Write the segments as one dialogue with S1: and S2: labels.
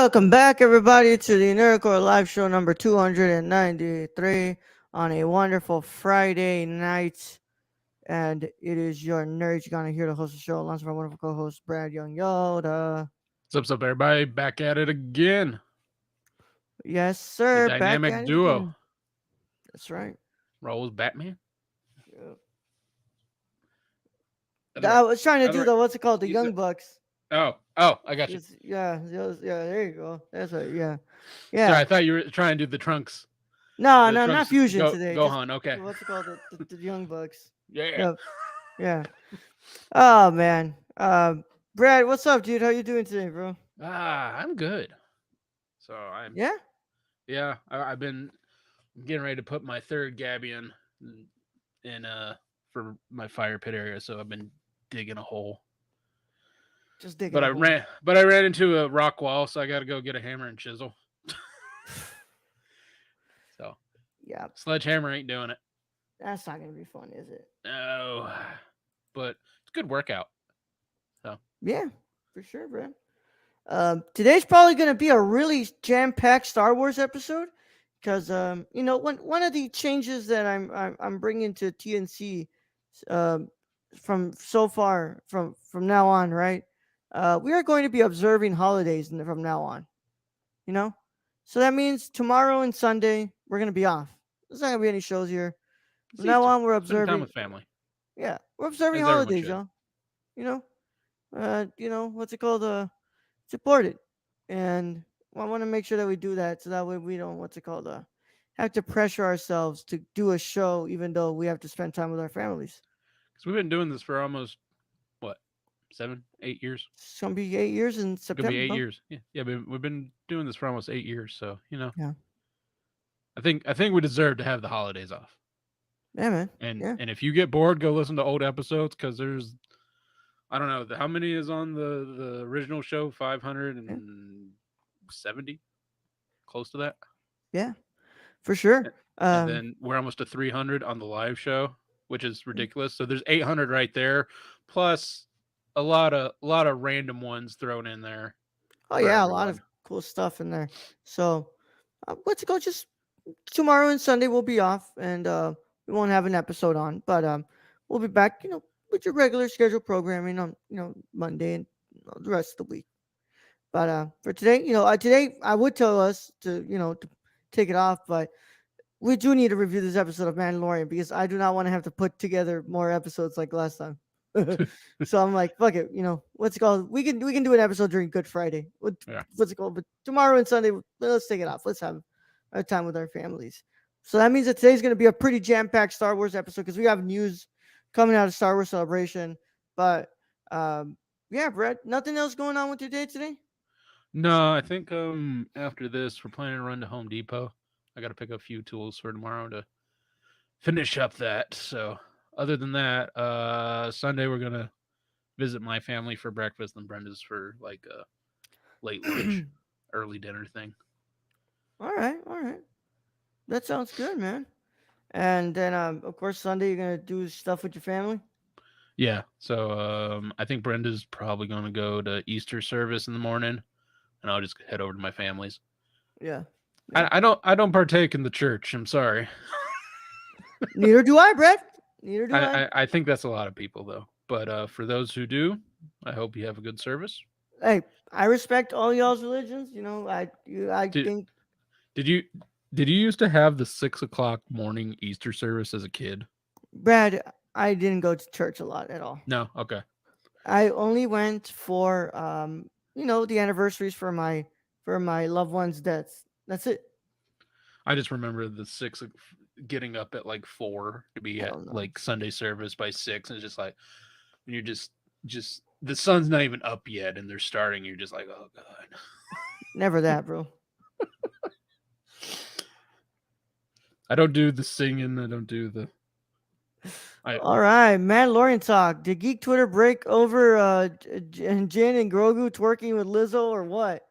S1: Welcome back, everybody, to the Nerdcore Live Show number 293 on a wonderful Friday night. And it is your nerds gonna here to host the show, alongside my wonderful co-host Brad Young Yoda.
S2: What's up, everybody? Back at it again.
S1: Yes,
S2: The
S1: sir. Back
S2: dynamic
S1: at it
S2: duo.
S1: again. That's right.
S2: Rolls Batman.
S1: Yep.
S2: Other way.
S1: I was trying to
S2: Other
S1: do
S2: way.
S1: the what's it called, the
S2: Use
S1: Young
S2: it.
S1: Bucks.
S2: Oh, I got you.
S1: Yeah. There you go. That's right. Yeah,
S2: Sorry,
S1: yeah.
S2: I thought you were trying to do the trunks.
S1: No,
S2: The
S1: no, not
S2: trunks
S1: fusion today. Just
S2: Gohan. Okay.
S1: what's it called, the Young Bucks.
S2: Yeah.
S1: Yep. Yeah. Oh man. Brad, what's up, dude? How you doing today, bro?
S2: I'm good. So
S1: Yeah.
S2: I've been getting ready to put my third Gabby in for my fire pit area. So I've been digging a hole.
S1: Just digging
S2: But
S1: a
S2: I
S1: hole.
S2: ran into a rock wall, so I got to go get a hammer and chisel. So
S1: Yeah,
S2: sledgehammer ain't doing it.
S1: that's not gonna be fun, is it?
S2: No, but it's a good workout. So
S1: Yeah, for sure, Brad. Today's probably gonna be a really jam-packed Star Wars episode because one of the changes that I'm bringing to TNC, um, from so far from now on, right? We are going to be observing holidays from now on. You know, so that means tomorrow and Sunday we're gonna be off. There's not gonna be any shows here.
S2: it's
S1: From now
S2: Easter.
S1: on, we're
S2: Spending time
S1: observing.
S2: with family,
S1: Yeah, we're observing
S2: as everyone
S1: holidays,
S2: should.
S1: y'all. You know, what's it called? It's important, and I want to make sure that we do that so that way we don't what's it called? Have to pressure ourselves to do a show, even though we have to spend time with our families.
S2: Because we've been doing this for almost what 7, 8 years.
S1: It's gonna be 8 years in
S2: It's gonna be
S1: September,
S2: eight
S1: bro.
S2: years. Yeah. We've been doing this for almost 8 years. So
S1: Yeah,
S2: I think we deserve to have the holidays off.
S1: yeah, man.
S2: And
S1: Yeah,
S2: and if you get bored, go listen to old episodes because there's I don't know how many is on the original show 570,
S1: yeah,
S2: close to that.
S1: yeah, for sure.
S2: And then we're almost to 300 on the live show, which is
S1: Yeah.
S2: ridiculous. So there's 800 right there, plus a lot of random ones thrown in there
S1: Oh
S2: for
S1: yeah, a lot of
S2: everyone.
S1: cool stuff in there. So, let's go. Just tomorrow and Sunday we'll be off, and we won't have an episode on, but we'll be back. With your regular scheduled programming on Monday and the rest of the week. But for today, today I would tell us to take it off, but we do need to review this episode of Mandalorian because I do not want to have to put together more episodes like last time. So I'm like, fuck it, what's it called? We can do an episode during Good Friday.
S2: Yeah.
S1: What's it called? But tomorrow and Sunday, let's take it off. Let's have our time with our families. So that means that today's going to be a pretty jam-packed Star Wars episode because we have news coming out of Star Wars Celebration. But yeah, Brett, nothing else going on with your day today?
S2: No, I think after this we're planning to run to Home Depot. I got to pick up a few tools for tomorrow to finish up that. So other than that, Sunday we're gonna visit my family for breakfast and Brenda's for like a late lunch, early dinner thing.
S1: All right. That sounds good, man. And then, of course, Sunday you're gonna do stuff with your family.
S2: Yeah. So I think Brenda's probably going to go to Easter service in the morning, and I'll just head over to my family's.
S1: Yeah, yeah.
S2: I don't partake in the church. I'm sorry.
S1: Neither do I, Brett. Neither do I.
S2: I think that's a lot of people though. But for those who do, I hope you have a good service.
S1: Hey, I respect all y'all's religions. I
S2: Did
S1: think,
S2: did you did you used to have the 6 o'clock morning Easter service as a kid?
S1: Brad, I didn't go to church a lot at all.
S2: No. Okay.
S1: I only went for the anniversaries for my loved ones' deaths. That's it.
S2: I just remember getting up at like 4 to be at
S1: Hell no.
S2: like Sunday service by 6, and it's just like when you're just the sun's not even up yet and they're starting, you're just like, oh god.
S1: Never that, bro.
S2: I don't do the singing. I don't do the. I
S1: All right, Mandalorian talk. Did Geek Twitter break over Jin and Grogu twerking with Lizzo or what?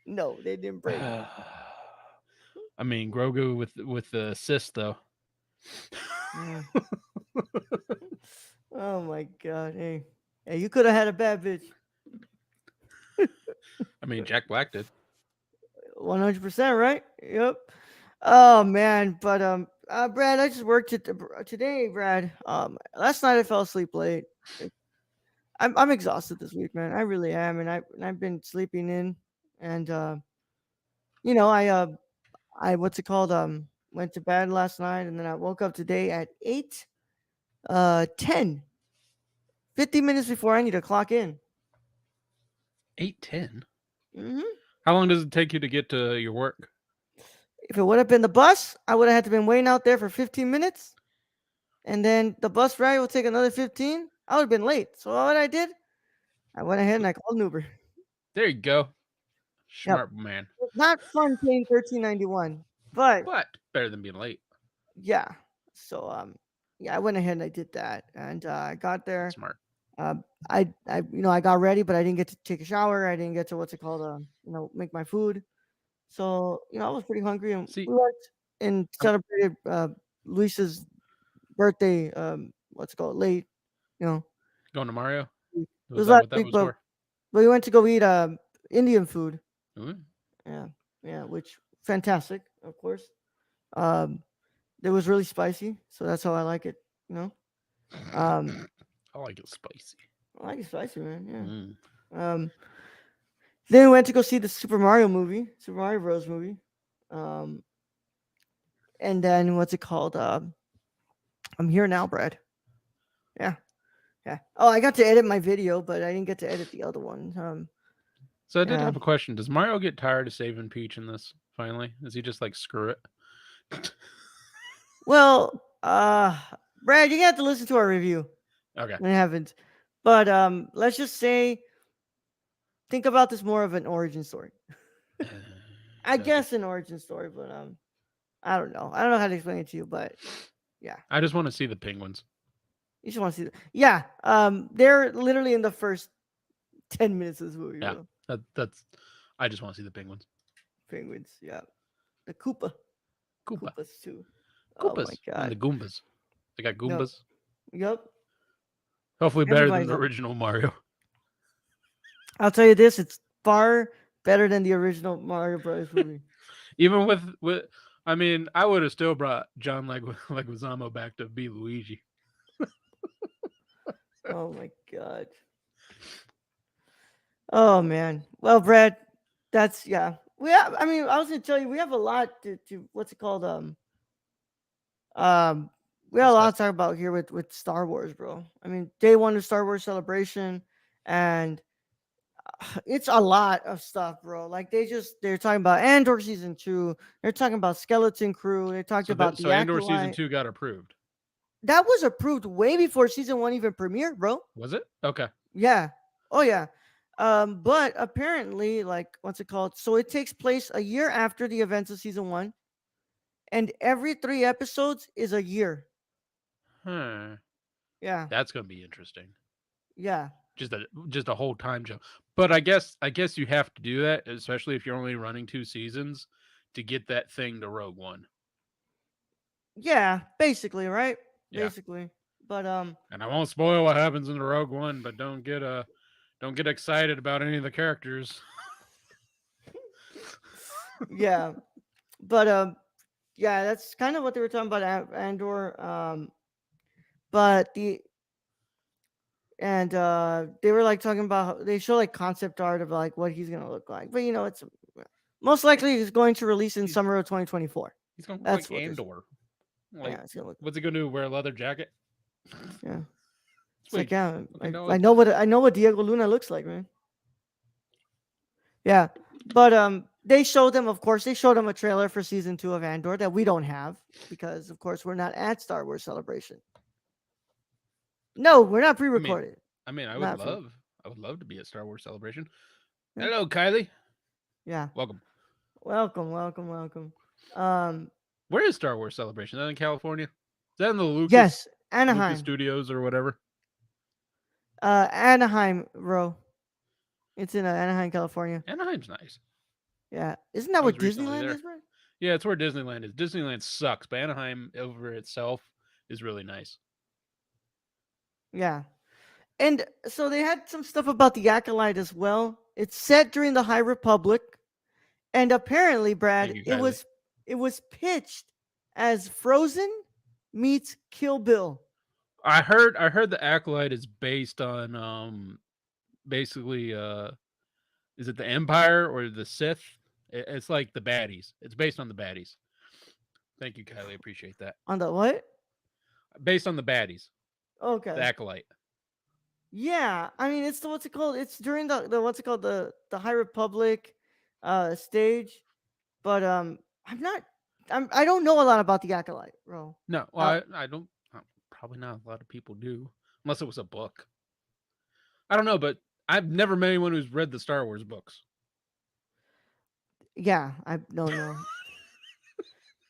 S1: No, they didn't break.
S2: I mean Grogu with the assist though.
S1: Yeah. Oh my god. Hey, you could have had a bad bitch.
S2: I mean, Jack Black did.
S1: 100%, right? Yep. Oh man, but Brad, I just worked today, Brad. Last night I fell asleep late. I'm exhausted this week, man. I really am, and I've been sleeping in, and you know, I what's it called? Went to bed last night, and then I woke up today at 8, 10, 50 minutes before I need to clock in.
S2: 8:10.
S1: Hmm.
S2: How long does it take you to get to your work?
S1: If it would have been the bus, I would have had to been waiting out there for 15 minutes, and then the bus ride would take another 15. I would have been late. So what I did, I went ahead and I called an Uber.
S2: There you go.
S1: Yep.
S2: Smart man.
S1: It's not fun paying 13.91, but
S2: But better than being late.
S1: yeah. So yeah, I went ahead and I did that, and I got there.
S2: Smart.
S1: I got ready, but I didn't get to take a shower. I didn't get to what's it called, make my food. So I was pretty hungry, and
S2: See,
S1: we went and
S2: I'm
S1: celebrated Luis's birthday. What's it called? Late, you know.
S2: going to Mario.
S1: It
S2: Was
S1: was
S2: that
S1: last
S2: what that
S1: week,
S2: was
S1: but
S2: for?
S1: we went to go eat Indian food.
S2: Ooh.
S1: Yeah, yeah, which fantastic, of course. Um, it was really spicy, so that's how I like it. You know. Um,
S2: I like it spicy.
S1: I like it spicy, man.
S2: Mm.
S1: Yeah. Then we went to go see the Super Mario movie, Super Mario Bros. Movie. Um, and then what's it called? I'm here now, Brad. Yeah, yeah. Oh, I got to edit my video, but I didn't get to edit the other one.
S2: So I did
S1: Yeah.
S2: have a question. Does Mario get tired of saving Peach in this? Finally, is he just like screw it?
S1: Well, Brad, you have to listen to our review.
S2: Okay.
S1: I haven't, but let's just say, think about this more of an origin story. I
S2: Gotcha.
S1: guess an origin story, but I don't know. I don't know how to explain it to you, but yeah.
S2: I just want to see the penguins.
S1: You just want to see. Yeah. They're literally in the first 10 minutes of this movie,
S2: Yeah,
S1: bro.
S2: that's. I just want to see the penguins.
S1: Penguins. Yeah. The Koopa.
S2: Koopa,
S1: Koopas too. Oh my
S2: Koopas, and
S1: god.
S2: the Goombas. They got
S1: No.
S2: Goombas.
S1: Yep.
S2: Hopefully better than
S1: Everybody's
S2: the
S1: up.
S2: original Mario.
S1: I'll tell you this: it's far better than the original Mario Bros. Movie.
S2: Even with, I mean, I would have still brought John Leguizamo back to be Luigi.
S1: Oh my god. Oh man. Well, Brad, that's yeah. We have. I mean, I was gonna tell you we have a lot to what's it called? Um, we have a lot
S2: Discuss.
S1: to talk about here with Star Wars, bro. I mean, day one of Star Wars Celebration, and it's a lot of stuff, bro. Like they're talking about Andor season 2. They're talking about Skeleton Crew. They talked about the
S2: Andor season
S1: Acolyte.
S2: 2 got approved.
S1: That was approved way before season 1 even premiered, bro.
S2: Was it? Okay.
S1: Yeah. Oh yeah. But apparently, like, what's it called? So it takes place a year after the events of season 1, and every 3 episodes is a year.
S2: Huh.
S1: Yeah.
S2: That's gonna be interesting.
S1: Yeah.
S2: Just a whole time jump. But I guess you have to do that, especially if you're only running 2 seasons, to get that thing to Rogue One.
S1: Yeah. Basically, right?
S2: Yeah.
S1: Basically. But
S2: And I won't spoil what happens in the Rogue One, but don't get excited about any of the characters.
S1: yeah. But yeah, that's kind of what they were talking about Andor. But they were like talking about they show like concept art of like what he's gonna look like. But it's most likely he's going to release in
S2: He's
S1: summer of 2024.
S2: he's gonna look
S1: That's
S2: like
S1: what they're saying.
S2: Andor. Like,
S1: Yeah, it's gonna look.
S2: what's he gonna do? Wear a leather jacket?
S1: Yeah, it's like
S2: Sweet.
S1: yeah.
S2: Fucking
S1: I
S2: dog.
S1: know what Diego Luna looks like, man. Yeah, but they showed them. Of course, they showed them a trailer for season 2 of Andor that we don't have because, of course, we're not at Star Wars Celebration. No, we're not
S2: I mean,
S1: pre-recorded.
S2: I would
S1: Not pre.
S2: love to be at Star Wars Celebration.
S1: Yeah.
S2: Hello, Kylie.
S1: Yeah.
S2: Welcome.
S1: Welcome. Um.
S2: Where is Star Wars Celebration? Is that in California? Is that in the
S1: Yes,
S2: Lucas
S1: Anaheim.
S2: Studios or whatever?
S1: Anaheim, bro. It's in Anaheim, California.
S2: Anaheim's nice.
S1: Yeah, isn't that
S2: I was
S1: what
S2: recently
S1: Disneyland
S2: there.
S1: is, bro?
S2: Yeah, it's where Disneyland is. Disneyland sucks, but Anaheim over itself is really nice.
S1: Yeah. And so they had some stuff about the Acolyte as well. It's set during the High Republic, and apparently,
S2: Thank
S1: Brad,
S2: you,
S1: it
S2: Kylie.
S1: was pitched as Frozen meets Kill Bill.
S2: I heard the Acolyte is based on basically is it the Empire or the Sith? It's like the baddies. It's based on the baddies. Thank you, Kylie. Appreciate that.
S1: On the what?
S2: Based on the baddies, the
S1: Okay.
S2: Acolyte.
S1: Yeah, I mean it's the what's it called? It's during the what's it called, the High Republic stage, but I'm not I don't know a lot about the Acolyte, bro.
S2: No, well,
S1: Uh
S2: I don't. Probably not a lot of people do, unless it was a book. I don't know, but I've never met anyone who's read the Star Wars books.
S1: yeah, I don't know.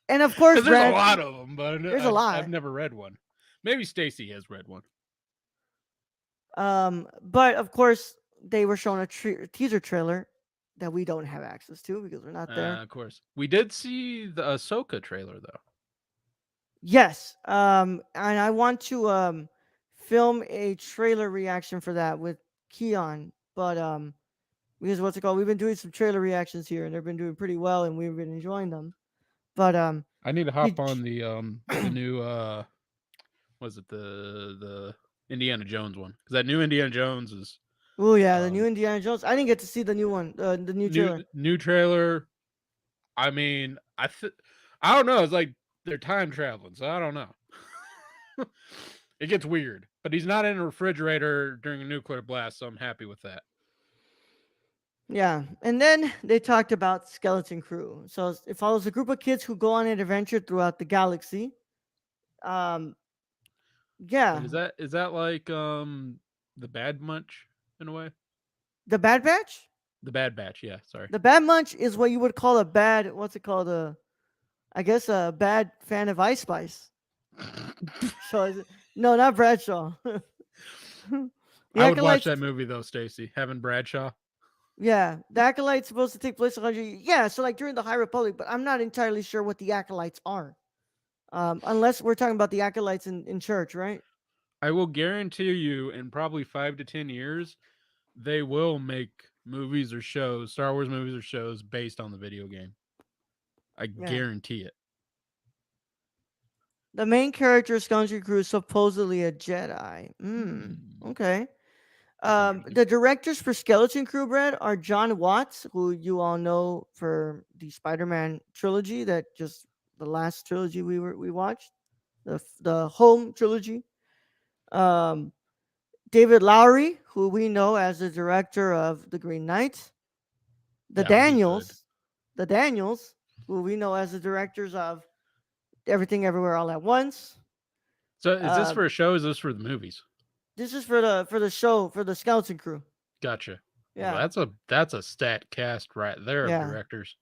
S1: And of course,
S2: Because there's a
S1: Brad,
S2: lot of them, but
S1: there's a
S2: I've
S1: lot.
S2: never read one. Maybe Stacy has read one.
S1: But of course they were showing a teaser trailer that we don't have access to because we're not there.
S2: Of course, we did see the Ahsoka trailer though.
S1: Yes. And I want to film a trailer reaction for that with Keon, but because what's it called? We've been doing some trailer reactions here, and they've been doing pretty well, and we've been enjoying them. But
S2: I need to hop
S1: did
S2: on the new was it the Indiana Jones one, because that new Indiana Jones is
S1: oh yeah, the new
S2: um
S1: Indiana Jones. I didn't get to see the new one, the new trailer.
S2: new trailer. I mean, I don't know. It's like they're time traveling, so I don't know. It gets weird, but he's not in a refrigerator during a nuclear blast, so I'm happy with that.
S1: Yeah, and then they talked about Skeleton Crew. So it follows a group of kids who go on an adventure throughout the galaxy. Um,
S2: Wait,
S1: yeah,
S2: is that like the Bad Munch in a way?
S1: the Bad Batch.
S2: The Bad Batch, yeah. Sorry.
S1: The Bad Munch is what you would call a bad. What's it called? I guess a bad fan of Ice Spice. So no, not Bradshaw. The
S2: I would watch
S1: acolytes.
S2: that movie though, Stacy. Having Bradshaw.
S1: Yeah, the acolyte's supposed to take place 100. Yeah, so like during the High Republic, but I'm not entirely sure what the acolytes are. Unless we're talking about the acolytes in church, right?
S2: I will guarantee you, in probably 5 to 10 years, they will make movies or shows, Star Wars movies or shows based on the video game. I
S1: Yeah.
S2: guarantee it.
S1: The main character of Skeleton Crew is supposedly a Jedi.
S2: Hmm,
S1: Okay.
S2: that's interesting.
S1: The directors for Skeleton Crew, Brad, are John Watts, who you all know for the Spider-Man trilogy, that just the last trilogy we watched, the Home trilogy. Um, David Lowery, who we know as the director of The Green Knight. The
S2: That would be good.
S1: Daniels, the Daniels, who we know as the directors of Everything Everywhere All at Once.
S2: So, is this
S1: Uh,
S2: for a show? Or is this for the movies?
S1: this is for the show for the Skeleton Crew.
S2: Gotcha. Well,
S1: Yeah,
S2: that's a stat cast right there of
S1: yeah.
S2: directors.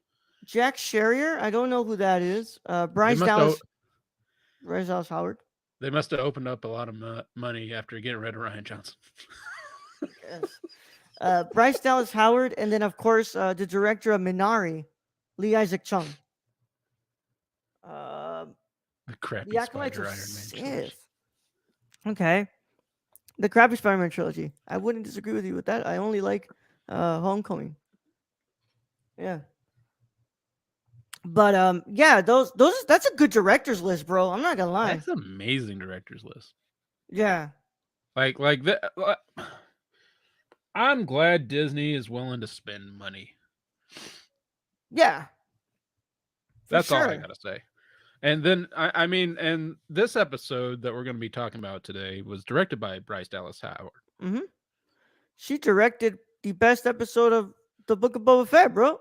S1: Jack Sherrier, I don't know who that is.
S2: They must have
S1: Bryce Dallas Howard.
S2: they must have opened up a lot of money after getting rid of Ryan Johnson.
S1: Yes. Bryce Dallas Howard, and then of course the director of Minari, Lee Isaac Chung. Uh,
S2: The
S1: the
S2: crappy
S1: acolytes
S2: Spider
S1: of
S2: Iron Man trilogy.
S1: Sith. Okay, the crappy Spider-Man trilogy. I wouldn't disagree with you with that. I only like Homecoming. Yeah. But yeah, those that's a good directors list, bro. I'm not gonna lie.
S2: That's an amazing directors list.
S1: Yeah.
S2: Like that. I'm glad Disney is willing to spend money.
S1: Yeah. For
S2: That's all I
S1: sure.
S2: gotta say. And then I mean, and this episode that we're going to be talking about today was directed by Bryce Dallas Howard.
S1: Mm-hmm. She directed the best episode of the Book of Boba Fett, bro.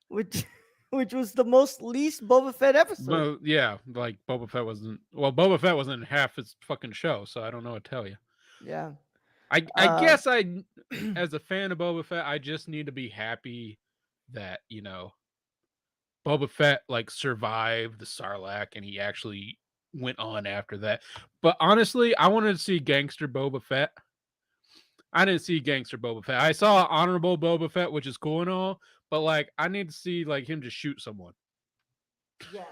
S1: which which was the most least Boba Fett episode.
S2: Well, yeah, like Boba Fett wasn't in half his fucking show, so I don't know what to tell you.
S1: Yeah.
S2: I guess as a fan of Boba Fett, I just need to be happy that Boba Fett like survived the Sarlacc and he actually went on after that. But honestly, I wanted to see gangster Boba Fett. I didn't see gangster Boba Fett. I saw honorable Boba Fett, which is cool and all, but like I need to see like him just shoot someone.
S1: Yeah.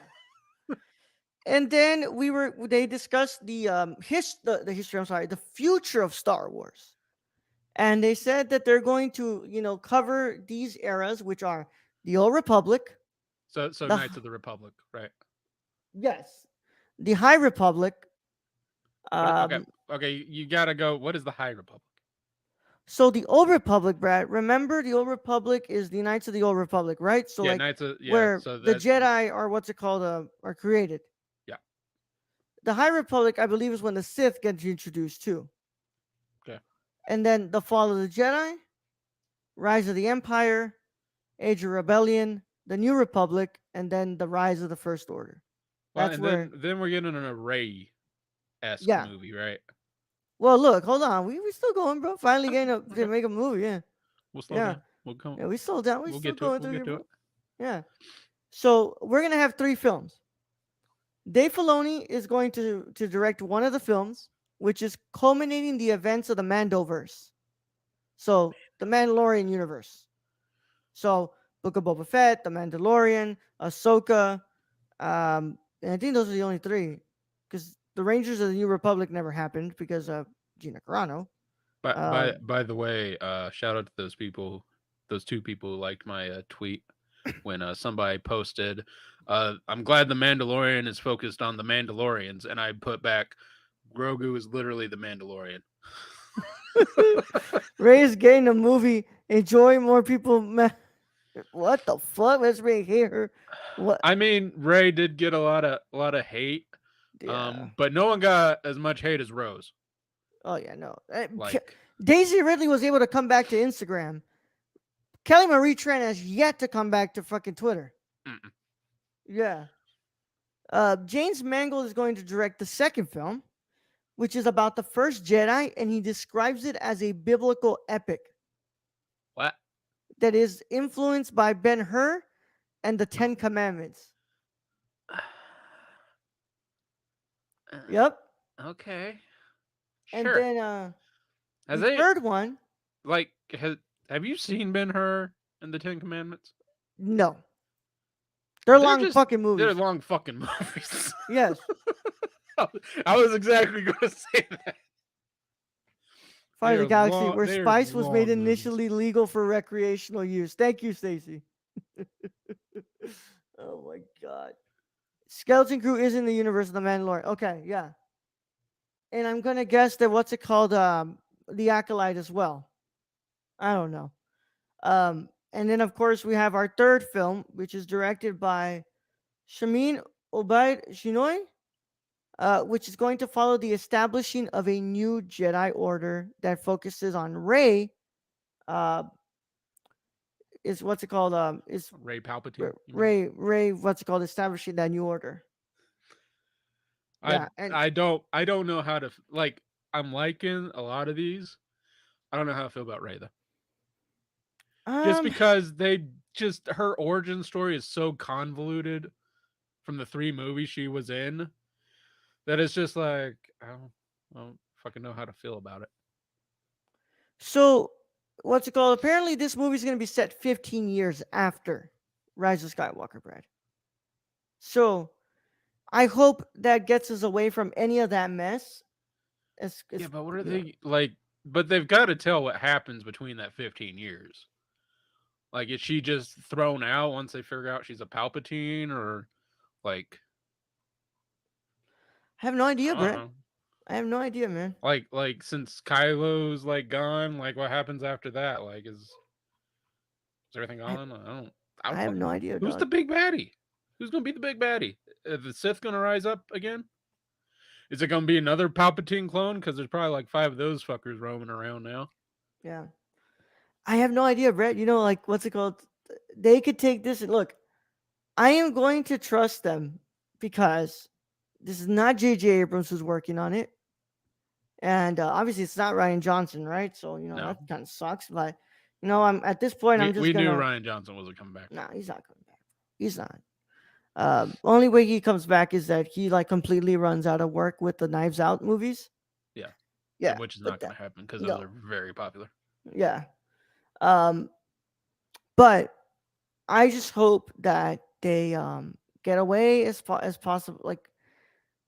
S1: And then they discussed the history, I'm sorry, the future of Star Wars. and they said that they're going to, cover these eras, which are the Old Republic,
S2: So
S1: the
S2: Knights of the Republic, right?
S1: yes, the High Republic.
S2: What? Okay,
S1: Um,
S2: okay. You gotta go. What is the High Republic?
S1: so the Old Republic, Brad. Remember, the Old Republic is the Knights of the Old Republic, right? So
S2: Yeah,
S1: like
S2: Knights of yeah.
S1: where
S2: So
S1: the
S2: that
S1: Jedi are what's it called are created.
S2: yeah.
S1: The High Republic, I believe, is when the Sith gets introduced too,
S2: Okay.
S1: and then the Fall of the Jedi, Rise of the Empire, Age of Rebellion, the New Republic, and then the Rise of the First Order.
S2: Well,
S1: That's
S2: and
S1: where,
S2: then we're getting an array esque
S1: yeah.
S2: movie, right?
S1: Well, look, hold on, we still going, bro. Finally
S2: Okay.
S1: getting to
S2: Okay.
S1: make a movie, yeah,
S2: We'll slow
S1: yeah,
S2: down. We'll come.
S1: yeah. We still down, we
S2: We'll
S1: still
S2: get to it.
S1: going
S2: We'll
S1: through
S2: get
S1: here,
S2: to it.
S1: bro. Yeah. So we're gonna have three films. Dave Filoni is going to direct one of the films, which is culminating the events of the Mandoverse. So the Mandalorian universe. So Book of Boba Fett, the Mandalorian, Ahsoka, and I think those are the only three, because the Rangers of the New Republic never happened because of Gina Carano.
S2: But
S1: Uh,
S2: by the way, shout out to those people, those two people who liked my tweet when somebody posted, "I'm glad the Mandalorian is focused on the Mandalorians," and I put back, "Grogu is literally the Mandalorian."
S1: Ray is getting a movie. Enjoy more people. What the fuck? Let's right here. What?
S2: I mean, Ray did get a lot of hate,
S1: Yeah.
S2: but no one got as much hate as Rose.
S1: Oh yeah. No.
S2: Like,
S1: Daisy Ridley was able to come back to Instagram. Kelly Marie Tran has yet to come back to fucking Twitter.
S2: mm-mm.
S1: Yeah. James Mangold is going to direct the second film, which is about the first Jedi, and he describes it as a biblical epic
S2: What?
S1: that is influenced by Ben Hur and the Ten Commandments. Yep.
S2: Okay,
S1: And
S2: sure.
S1: then
S2: Has
S1: the
S2: they
S1: third one,
S2: like has have you seen Ben Hur and the Ten Commandments?
S1: no, they're
S2: They're
S1: long
S2: just
S1: fucking
S2: they're
S1: movies.
S2: long fucking movies.
S1: Yes.
S2: I was exactly going to say that.
S1: Fire the Galaxy, where
S2: They're
S1: spice was made
S2: long movies.
S1: initially legal for recreational use. Thank you, Stacy. Oh my god. Skeleton Crew is in the universe of the Mandalorian. Okay, yeah. And I'm gonna guess that what's it called? The Acolyte as well. I don't know. And then of course we have our third film, which is directed by Shamin Obaid Shinoy, which is going to follow the establishing of a new Jedi Order that focuses on Rey. Uh, is what's it called? Is
S2: Ray Palpatine, you mean?
S1: Ray? What's it called? Establishing that new order.
S2: I
S1: Yeah, and
S2: I don't know how to like. I'm liking a lot of these. I don't know how I feel about Ray though. Just
S1: um,
S2: because they just her origin story is so convoluted from the three movies she was in that it's just like I don't fucking know how to feel about it.
S1: so what's it called? Apparently, this movie is going to be set 15 years after Rise of Skywalker, Brad. So I hope that gets us away from any of that mess.
S2: Yeah,
S1: It's
S2: but what are
S1: you know,
S2: they like? But they've got to tell what happens between that 15 years. Like, is she just thrown out once they figure out she's a Palpatine, or like
S1: I have no idea,
S2: I don't
S1: Brad.
S2: know.
S1: I have no idea, man.
S2: Like since Kylo's like gone, like what happens after that? Like, is everything
S1: I
S2: gone? I don't
S1: I have no
S2: fucking know.
S1: idea,
S2: Who's the
S1: dog.
S2: big baddie? Who's gonna be the big baddie? Is the Sith gonna rise up again? Is it gonna be another Palpatine clone? Because there's probably like five of those fuckers roaming around now.
S1: Yeah, I have no idea, Brett. Like what's it called? They could take this and look. I am going to trust them because this is not J.J. Abrams who's working on it, and obviously it's not Ryan Johnson, right? So
S2: No,
S1: that kind of sucks. But I'm at this point, I'm
S2: we
S1: just
S2: we knew
S1: gonna.
S2: Ryan Johnson wasn't coming back.
S1: Nah, he's not coming back. He's not. Only way he comes back is that he like completely runs out of work with the Knives Out movies.
S2: Yeah,
S1: Yeah,
S2: which is
S1: but
S2: not
S1: that
S2: gonna happen because those
S1: no,
S2: are very popular.
S1: yeah. Um, but I just hope that they get away as possible. Like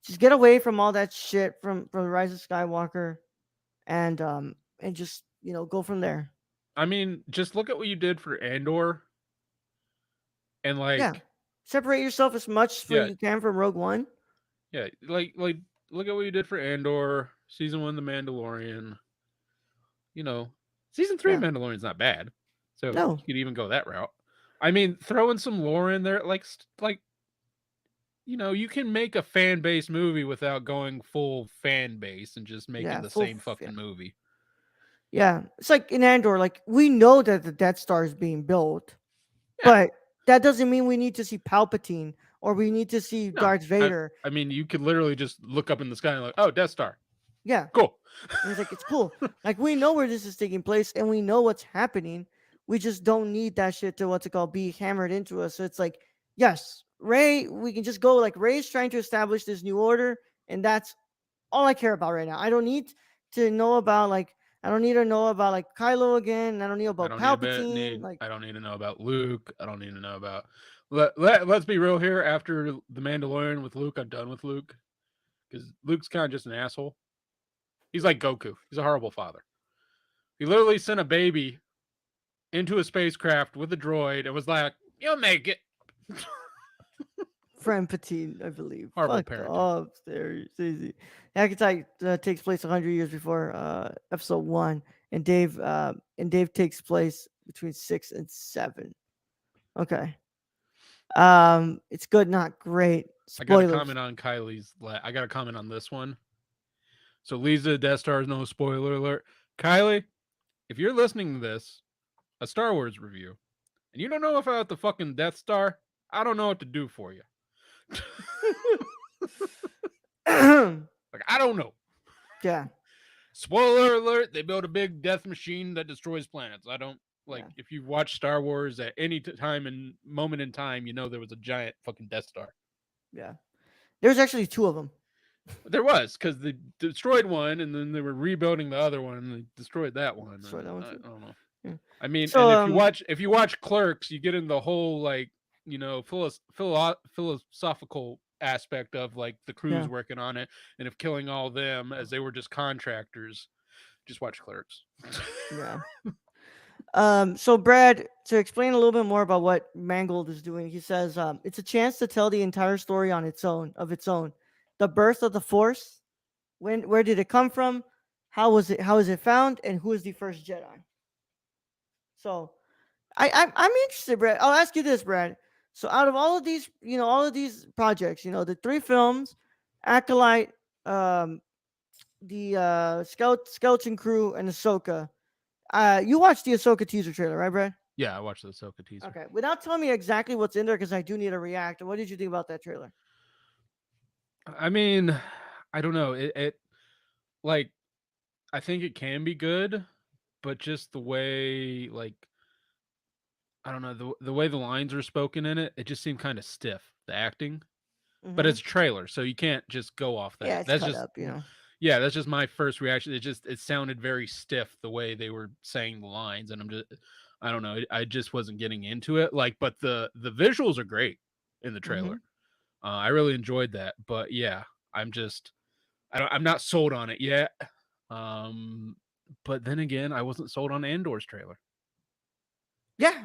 S1: just get away from all that shit from Rise of Skywalker, and just go from there.
S2: I mean, just look at what you did for Andor, and
S1: Yeah,
S2: like,
S1: separate yourself as much for
S2: yeah,
S1: you can from Rogue One.
S2: yeah, like look at what you did for Andor, season 1, The Mandalorian. You know, season 3 of
S1: Yeah,
S2: Mandalorian's not bad, so
S1: no,
S2: you could even go that route. I mean, throwing some lore in there, like you can make a fan base movie without going full fan base and just making
S1: yeah,
S2: the same
S1: yeah,
S2: fucking movie.
S1: yeah. It's like in Andor, like we know that the Death Star is being built,
S2: Yeah,
S1: but that doesn't mean we need to see Palpatine or we need to see
S2: no,
S1: Darth
S2: I
S1: Vader.
S2: I mean, you could literally just look up in the sky and like, oh, Death Star,
S1: Yeah,
S2: cool.
S1: and it's like it's cool. Like we know where this is taking place and we know what's happening. We just don't need that shit to what's it called be hammered into us. So it's like, yes, Ray, we can just go like Ray's trying to establish this new order, and that's all I care about right now. I don't need to know about like I don't need to know about like Kylo again. I don't need about Palpatine. Like
S2: I don't need to know about Luke. I don't need to know about. Let's be real here. After the Mandalorian with Luke, I'm done with Luke because Luke's kind of just an asshole. He's like Goku. He's a horrible father. He literally sent a baby into a spacecraft with a droid and was like, "You'll make it."
S1: Friend Patine, I believe.
S2: Horrible
S1: Fuck
S2: parenting.
S1: off, there. It's easy. Hackatite takes place 100 years before episode one, and Dave takes place between 6 and 7. Okay. It's good, not great.
S2: I got to
S1: Spoilers.
S2: comment on I got to comment on this one. So leads to the Death Star is no spoiler alert. Kylie, if you're listening to this, a Star Wars review, and you don't know about the fucking Death Star, I don't know what to do for you. Like, I don't know.
S1: Yeah,
S2: Spoiler alert, they built a big death machine that destroys planets. I don't like
S1: yeah,
S2: if you've watched Star Wars at any time and moment in time, you know there was a giant fucking Death Star.
S1: yeah. There's actually two of them.
S2: There was because they destroyed one and then they were rebuilding the other one and they destroyed that one.
S1: Sorry,
S2: And
S1: that one
S2: I
S1: too.
S2: don't know.
S1: Yeah.
S2: I mean,
S1: So
S2: and if you watch Clerks, you get in the whole like philosophical aspect of like the crews
S1: yeah,
S2: working on it and of killing all them as they were just contractors. Just watch Clerks.
S1: yeah. So Brad, to explain a little bit more about what Mangold is doing, he says it's a chance to tell the entire story on its own, of its own. The birth of the Force, where did it come from? How is it found? And who is the first Jedi? So I'm interested, Brad. I'll ask you this, Brad. So out of all of these, all of these projects, the three films, Acolyte, um, the Skeleton Crew, and Ahsoka. You watched the Ahsoka teaser trailer, right, Brad?
S2: Yeah, I watched the Ahsoka teaser.
S1: Okay. Without telling me exactly what's in there, because I do need to react. What did you think about that trailer?
S2: I mean, I don't know. It like I think it can be good, but just the way like I don't know the way the lines were spoken in it, it just seemed kind of stiff. The acting, but
S1: Mm-hmm.
S2: it's a trailer, so you can't just go off
S1: Yeah,
S2: that.
S1: it's
S2: That's
S1: cut
S2: just
S1: up.
S2: yeah, that's just my first reaction. It sounded very stiff the way they were saying the lines, and I don't know. I just wasn't getting into it. Like, but the visuals are great in the
S1: Mm-hmm.
S2: trailer. I really enjoyed that, but yeah, I'm not sold on it yet. Um, but then again, I wasn't sold on Andor's trailer.
S1: Yeah,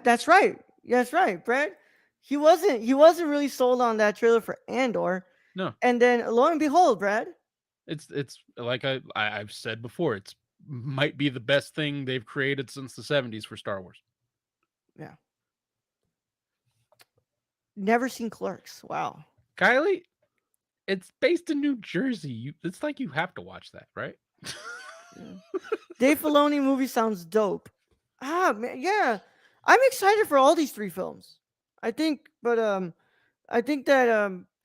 S1: that's right. That's right, Brad. He wasn't really sold on that trailer for Andor.
S2: No,
S1: And then lo and behold, Brad.
S2: it's like I've said before. It's might be the best thing they've created since the '70s for Star Wars.
S1: Yeah. Never seen Clerks. Wow.
S2: Kylie, it's based in New Jersey. It's like you have to watch that, right?
S1: Yeah. Dave Filoni movie sounds dope. Man, yeah. I'm excited for all these three films. I think that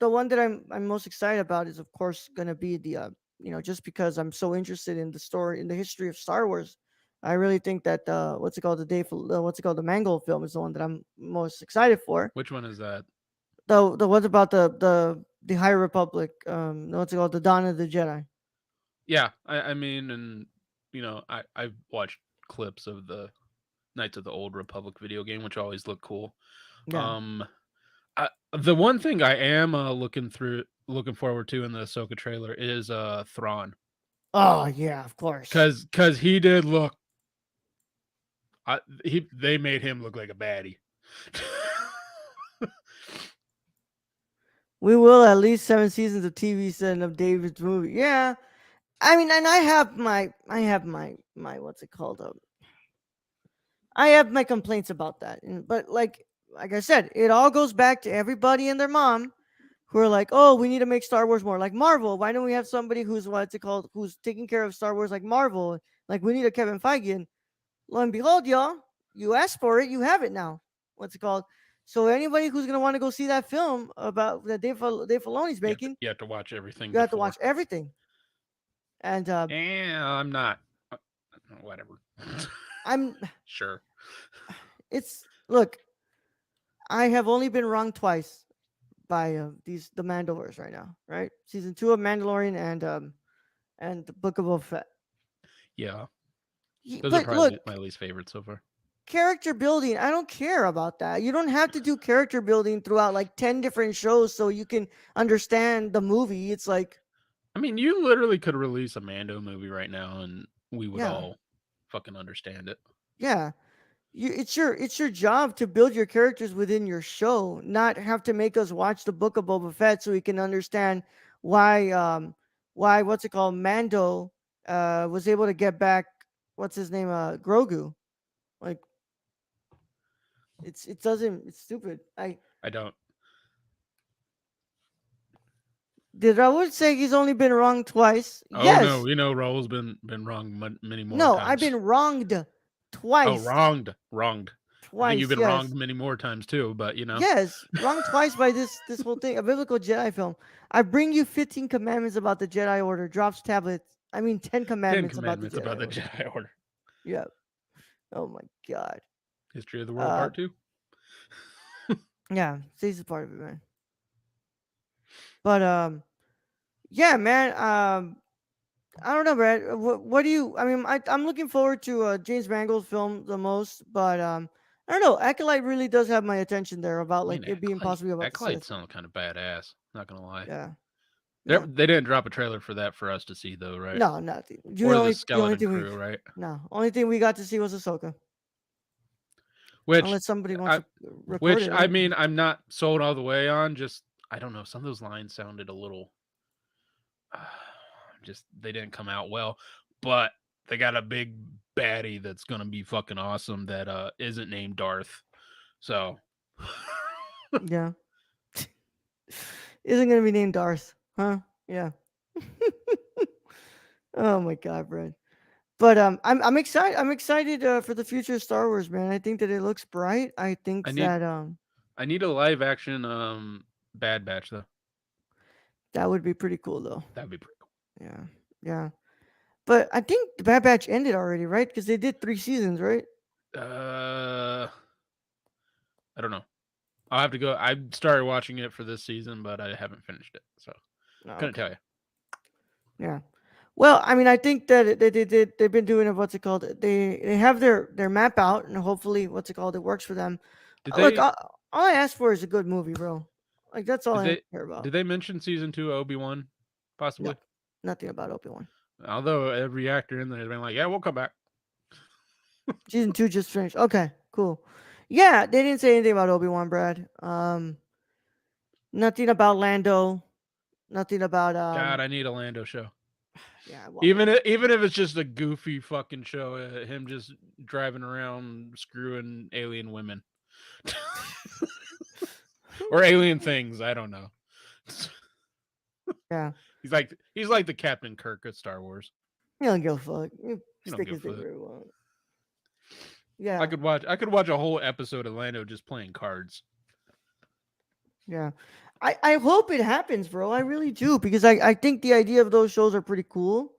S1: the one that I'm most excited about is of course gonna be the just because I'm so interested in the story in the history of Star Wars. I really think that what's it called what's it called the Mangold film is the one that I'm most excited for.
S2: Which one is that?
S1: The what about the High Republic? What's it called the Dawn of the Jedi?
S2: Yeah, I mean, and I've watched clips of the Knights of the Old Republic video game, which always look cool.
S1: Yeah.
S2: Um, the one thing I am looking forward to in the Ahsoka trailer is Thrawn.
S1: Oh yeah, of course.
S2: Cause he did look. They made him look like a baddie.
S1: We will at least 7 seasons of TV set of David's movie. Yeah, I mean, and I have my what's it called? I have my complaints about that, but like I said, it all goes back to everybody and their mom who are like, oh, we need to make Star Wars more like Marvel. Why don't we have somebody who's what's it called, who's taking care of Star Wars like Marvel? Like we need a Kevin Feige, and lo and behold, y'all, you asked for it, you have it now. What's it called? So anybody who's gonna want to go see that film about that Dave Filoni's making,
S2: You have to watch everything
S1: you have to watch
S2: before.
S1: everything. And
S2: Yeah, I'm not. Whatever.
S1: I'm
S2: Sure.
S1: it's look, I have only been wrong twice by the Mandalorians right now, right? Season 2 of Mandalorian and the Book of Boba Fett.
S2: Yeah, those are
S1: But
S2: probably
S1: look,
S2: my least favorites so far.
S1: character building, I don't care about that. You don't have to do character building throughout like 10 different shows so you can understand the movie. It's like,
S2: I mean, you literally could release a Mando movie right now, and we would
S1: yeah,
S2: all fucking understand it.
S1: yeah. It's your job to build your characters within your show, not have to make us watch the Book of Boba Fett so we can understand why what's it called, Mando was able to get back what's his name, Grogu. Like it's stupid.
S2: I don't.
S1: Did Raul say he's only been wrong twice?
S2: Oh no,
S1: Yes.
S2: you know Raul's been wrong many more
S1: No, I've
S2: times.
S1: been wronged
S2: Oh,
S1: twice.
S2: wronged. I think you've
S1: Twice,
S2: been wronged
S1: yes.
S2: many more times too, but
S1: Yes, wronged twice by this whole thing. A biblical Jedi film. I bring you 15 commandments about the Jedi Order. Drops tablets. I mean 10
S2: Ten
S1: commandments about the
S2: Commandments about
S1: Jedi
S2: the
S1: Order.
S2: Jedi Order.
S1: Yeah. Oh my god.
S2: History of the World
S1: Uh
S2: Part 2.
S1: yeah, Stacey's part of it, man. But yeah, man. I don't know, Brad. What do you? I mean, I'm looking forward to James Mangold's film the most, but I don't know. Acolyte really does have my attention there about
S2: I
S1: like
S2: mean,
S1: it being possibly about the
S2: Acolyte
S1: Sith.
S2: sound kind of badass. Not gonna lie.
S1: Yeah, yeah.
S2: They didn't drop a trailer for that for us to see though, right?
S1: No, nothing.
S2: Or the
S1: The only
S2: Skeleton
S1: thing we
S2: Crew, right?
S1: no only thing we got to see was Ahsoka.
S2: Which,
S1: Unless somebody wants
S2: I,
S1: to record
S2: which
S1: it,
S2: I
S1: right?
S2: mean, I'm not sold all the way on. Just I don't know. Some of those lines sounded a little, just they didn't come out well. But they got a big baddie that's gonna be fucking awesome. That isn't named Darth. So
S1: Yeah. Isn't gonna be named Darth, huh? Yeah. Oh my god, Brad. But I'm excited. I'm excited for the future of Star Wars, man. I think that it looks bright. I think
S2: I need
S1: that
S2: I need a live action Bad Batch though.
S1: that would be pretty cool, though.
S2: That'd be pretty
S1: Yeah, yeah. But I think the Bad Batch ended already, right? Because they did 3 seasons, right?
S2: cool. I don't know. I'll have to go. I started watching it for this season, but I haven't finished it, so
S1: No,
S2: couldn't
S1: okay.
S2: tell you.
S1: Yeah. Well, I mean, I think that they've been doing it. What's it called? They have their map out, and hopefully, what's it called? It works for them.
S2: Did
S1: Look,
S2: they?
S1: all I ask for is a good movie, bro. Like that's all
S2: Did
S1: I
S2: they?
S1: care about.
S2: Did they mention season 2 Obi-Wan?
S1: No,
S2: Possibly.
S1: nothing about Obi-Wan.
S2: Although every actor in there has been like, "Yeah, we'll come back."
S1: Season 2 just finished. Okay, cool. Yeah, they didn't say anything about Obi-Wan, Brad. Nothing about Lando. Nothing about
S2: God, I need a Lando show.
S1: yeah, well,
S2: Even if it's just a goofy fucking show, him just driving around screwing alien women or alien things. I don't know.
S1: yeah.
S2: He's like the Captain Kirk of Star Wars.
S1: You don't give a fuck. You
S2: You don't
S1: stick
S2: give
S1: his
S2: a
S1: dick
S2: fuck.
S1: where you want. Yeah,
S2: I could watch a whole episode of Lando just playing cards.
S1: yeah. I hope it happens, bro. I really do because I think the idea of those shows are pretty cool.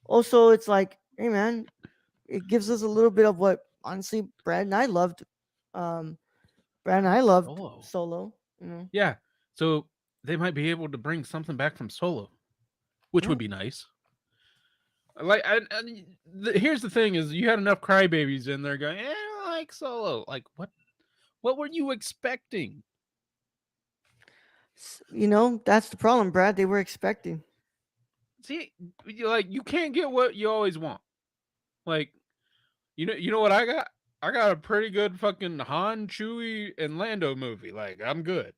S1: Also, it's like, hey man, it gives us a little bit of what honestly Brad and I loved. Um, Brad and I loved
S2: Solo.
S1: Solo. You know,
S2: Yeah. So they might be able to bring something back from Solo, which
S1: yeah.
S2: would be nice. Like, here's the thing: is you had enough crybabies in there going, "Eh, I don't like Solo." Like, what? What were you expecting?
S1: You know, that's the problem, Brad. They were expecting.
S2: See, you can't get what you always want. Like, you know what I got? I got a pretty good fucking Han, Chewie, and Lando movie. Like, I'm good.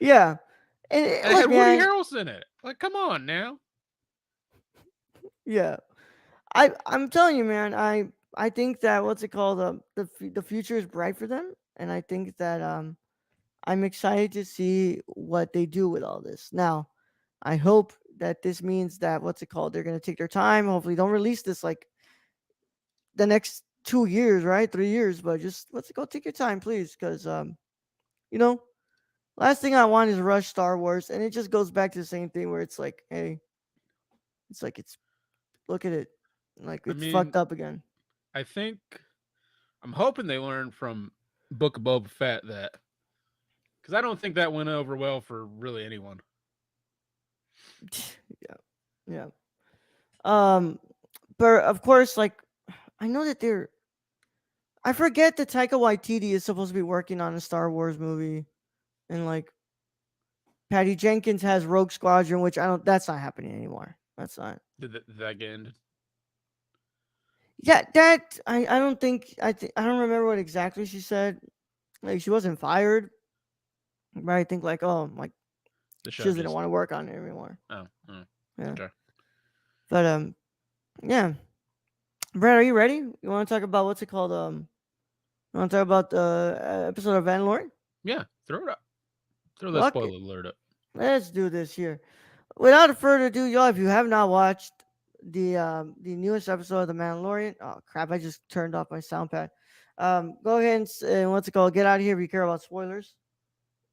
S1: Yeah. And
S2: And it
S1: look,
S2: had Woody
S1: man.
S2: Harrelson in it. Like, come on now.
S1: Yeah. I'm telling you, man. I think that what's it called? The future is bright for them, and I think that I'm excited to see what they do with all this. Now, I hope that this means that what's it called? They're gonna take their time. Hopefully, don't release this like the next 2 years, right? 3 years, but just what's it called? Take your time, please, because you know, last thing I want is rush Star Wars, and it just goes back to the same thing where it's like, hey, it's like it's look at it, like
S2: I
S1: it's
S2: mean,
S1: fucked up again.
S2: I think I'm hoping they learn from Book of Boba Fett that because I don't think that went over well for really anyone.
S1: Yeah, yeah. Um, but of course, like I know that they're. I forget that Taika Waititi is supposed to be working on a Star Wars movie, and like Patty Jenkins has Rogue Squadron, which I don't. That's not happening anymore. That's not.
S2: Did that get ended?
S1: Yeah, that I don't think I don't remember what exactly she said. Like she wasn't fired, but I think like like
S2: The
S1: she
S2: show
S1: doesn't
S2: just
S1: want to work on it anymore.
S2: oh,
S1: Yeah,
S2: okay.
S1: but yeah. Brad, are you ready? You want to talk about what's it called? You want to talk about the episode of Mandalorian?
S2: Yeah, throw it up. Throw that
S1: Fuck it.
S2: spoiler alert up.
S1: Let's do this here. Without further ado, y'all, if you have not watched the newest episode of The Mandalorian, oh crap, I just turned off my sound pad. Go ahead and what's it called? Get out of here if you care about spoilers.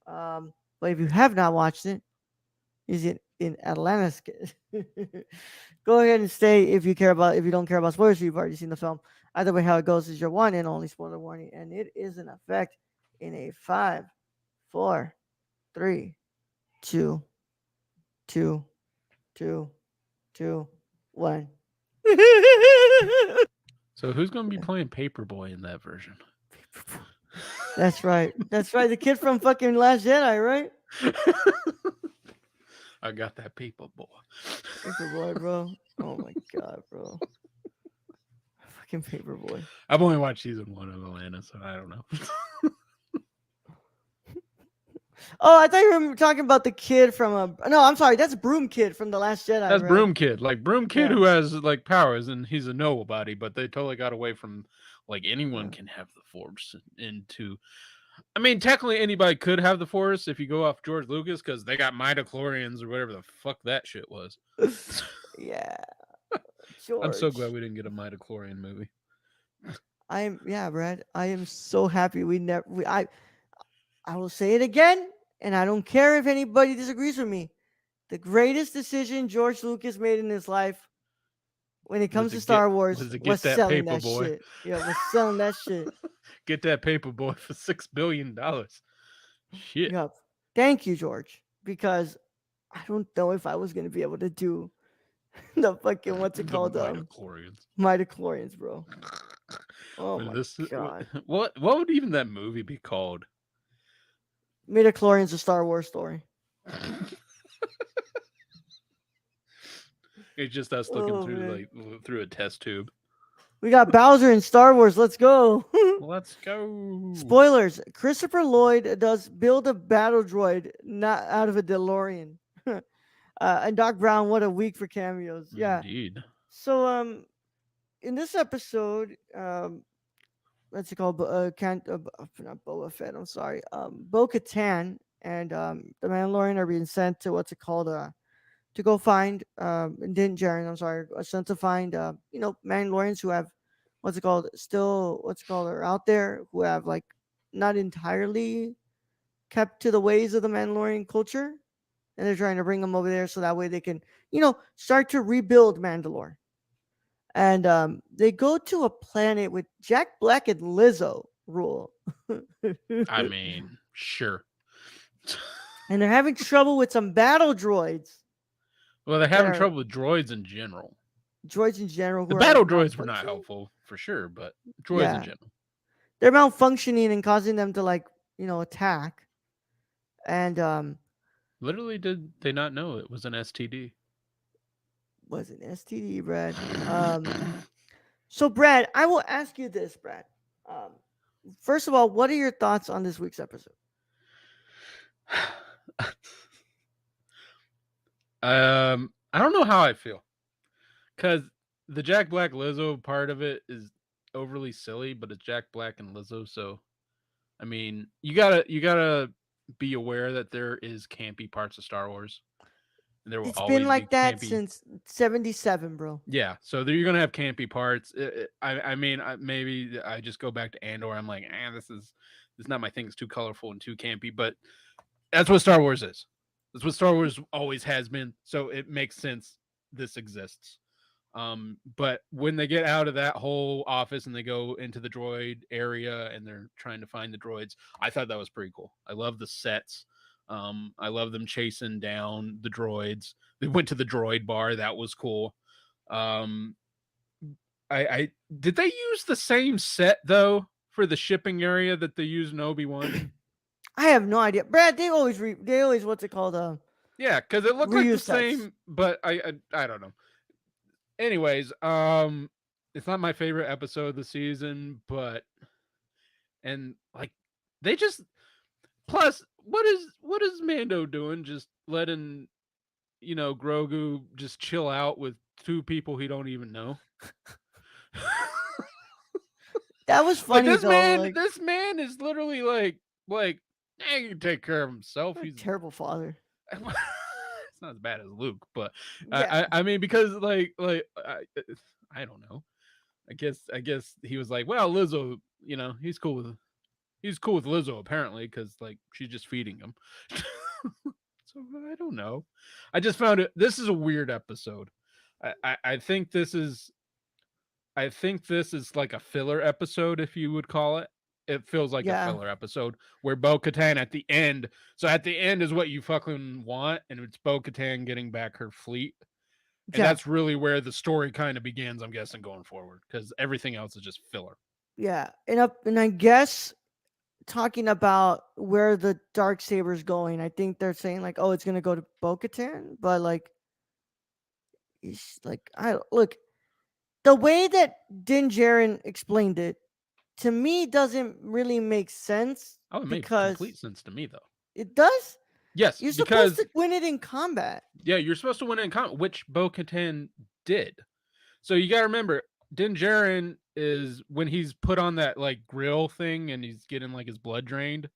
S1: But if you have not watched it, is it in Atlanta? Go ahead and stay if you don't care about spoilers. You've already seen the film. Either way, how it goes is your one and only spoiler warning, and it is in effect in a 5, 4, 3, 2, 2, 2, 2, 1.
S2: So who's gonna be playing Paperboy in that version?
S1: That's right. That's right. The kid from fucking Last Jedi, right?
S2: I got that paper boy.
S1: Paperboy, bro. Oh my god, bro. Fucking Paperboy.
S2: I've only watched season 1 of Atlanta, so I don't know.
S1: Oh, I thought you were talking about the kid from a. No, I'm sorry. That's Broom Kid from the Last Jedi,
S2: That's
S1: right?
S2: Broom Kid, like Broom Kid
S1: Yeah.
S2: who has like powers and he's a nobody, but they totally got away from like anyone
S1: Yeah.
S2: can have the Force into. I mean, technically anybody could have the Force if you go off George Lucas because they got midichlorians or whatever the fuck that shit was.
S1: Yeah,
S2: I'm so glad
S1: George.
S2: we didn't get a midichlorian movie.
S1: Yeah, Brad. I am so happy we never. I will say it again, and I don't care if anybody disagrees with me. The greatest decision George Lucas made in his life when it
S2: Was
S1: comes
S2: to
S1: to
S2: get
S1: Star Wars
S2: was to
S1: was
S2: get that
S1: selling
S2: paper
S1: that
S2: boy.
S1: shit. Yeah, was selling that shit.
S2: Get that paper boy for $6 billion. Shit.
S1: Yup. Thank you, George, because I don't know if I was gonna be able to do the fucking what's it
S2: The
S1: called
S2: midichlorians.
S1: midichlorians, bro. Oh
S2: When
S1: my
S2: this
S1: god,
S2: what would even that movie be called?
S1: midichlorians, a Star Wars story.
S2: It's just us looking
S1: Oh
S2: through
S1: man,
S2: like through a test tube.
S1: we got Bowser in Star Wars. Let's go.
S2: Let's go.
S1: Spoilers: Christopher Lloyd does build a battle droid not out of a DeLorean. And Doc Brown, what a week for cameos. Yeah.
S2: Indeed.
S1: So in this episode, what's it called? Not Boba Fett. I'm sorry. Bo Katan and the Mandalorian are being sent to what's it called? To go find Din Djarin. I'm sorry, are sent to find Mandalorians who have what's it called? Still what's it called? Are out there who have like not entirely kept to the ways of the Mandalorian culture, and they're trying to bring them over there so that way they can start to rebuild Mandalore. And they go to a planet with Jack Black and Lizzo rule.
S2: I mean, sure.
S1: And they're having trouble with some battle droids
S2: Well, they're
S1: that
S2: having
S1: are
S2: trouble with droids in general.
S1: droids in general
S2: The
S1: who are
S2: battle droids were not
S1: malfunctioning.
S2: helpful for sure, but droids in
S1: Yeah,
S2: general.
S1: they're malfunctioning and causing them to attack. And
S2: Literally, did they not know it was an STD?
S1: Was an STD, Brad. So Brad, I will ask you this, Brad. Um, First of all, what are your thoughts on this week's episode?
S2: I don't know how I feel because the Jack Black Lizzo part of it is overly silly, but it's Jack Black and Lizzo, so I mean, you gotta be aware that there is campy parts of Star Wars, and there will
S1: It's been
S2: always be
S1: like that
S2: campy.
S1: since '77, bro.
S2: Yeah, so there, you're gonna have campy parts. I mean, maybe I just go back to Andor. I'm like, this is not my thing. It's too colorful and too campy, but that's what Star Wars is. That's what Star Wars always has been. So it makes sense this exists. But when they get out of that whole office and they go into the droid area and they're trying to find the droids, I thought that was pretty cool. I love the sets. I love them chasing down the droids. They went to the droid bar. That was cool. Um, I did they use the same set though for the shipping area that they used in Obi-Wan?
S1: I have no idea, Brad. They always what's it called?
S2: Yeah, because it looked like the
S1: Reuse sets.
S2: same, but I don't know. Anyways, it's not my favorite episode of the season, but and like they just plus what is Mando doing? Just letting Grogu just chill out with two people he don't even know.
S1: That was
S2: Like
S1: funny
S2: this
S1: though.
S2: man,
S1: Like,
S2: this man is literally like he can take care of himself.
S1: what a
S2: He's
S1: terrible father.
S2: it's not as bad as Luke, but
S1: Yeah.
S2: I mean because I don't know. I guess he was like, well, Lizzo, he's cool with Lizzo apparently because like she's just feeding him. So I don't know. I just found it. This is a weird episode. I think this is like a filler episode, if you would call it. It feels like a
S1: Yeah.
S2: filler episode where Bo Katan at the end. So at the end is what you fucking want, and it's Bo Katan getting back her fleet. And
S1: Yeah.
S2: that's really where the story kind of begins, I'm guessing, going forward, because everything else is just filler.
S1: Yeah. And I guess talking about where the dark saber's going, I think they're saying like, oh, it's gonna go to Bo-Katan, but like, it's like I look the way that Din Djarin explained it to me doesn't really make sense
S2: Oh, it made
S1: because
S2: complete sense to me, though.
S1: it does.
S2: Yes,
S1: You're supposed
S2: because
S1: to win it in combat.
S2: yeah, you're supposed to win in combat, which Bo Katan did. So you got to remember, Din Djarin is when he's put on that like grill thing and he's getting like his blood drained.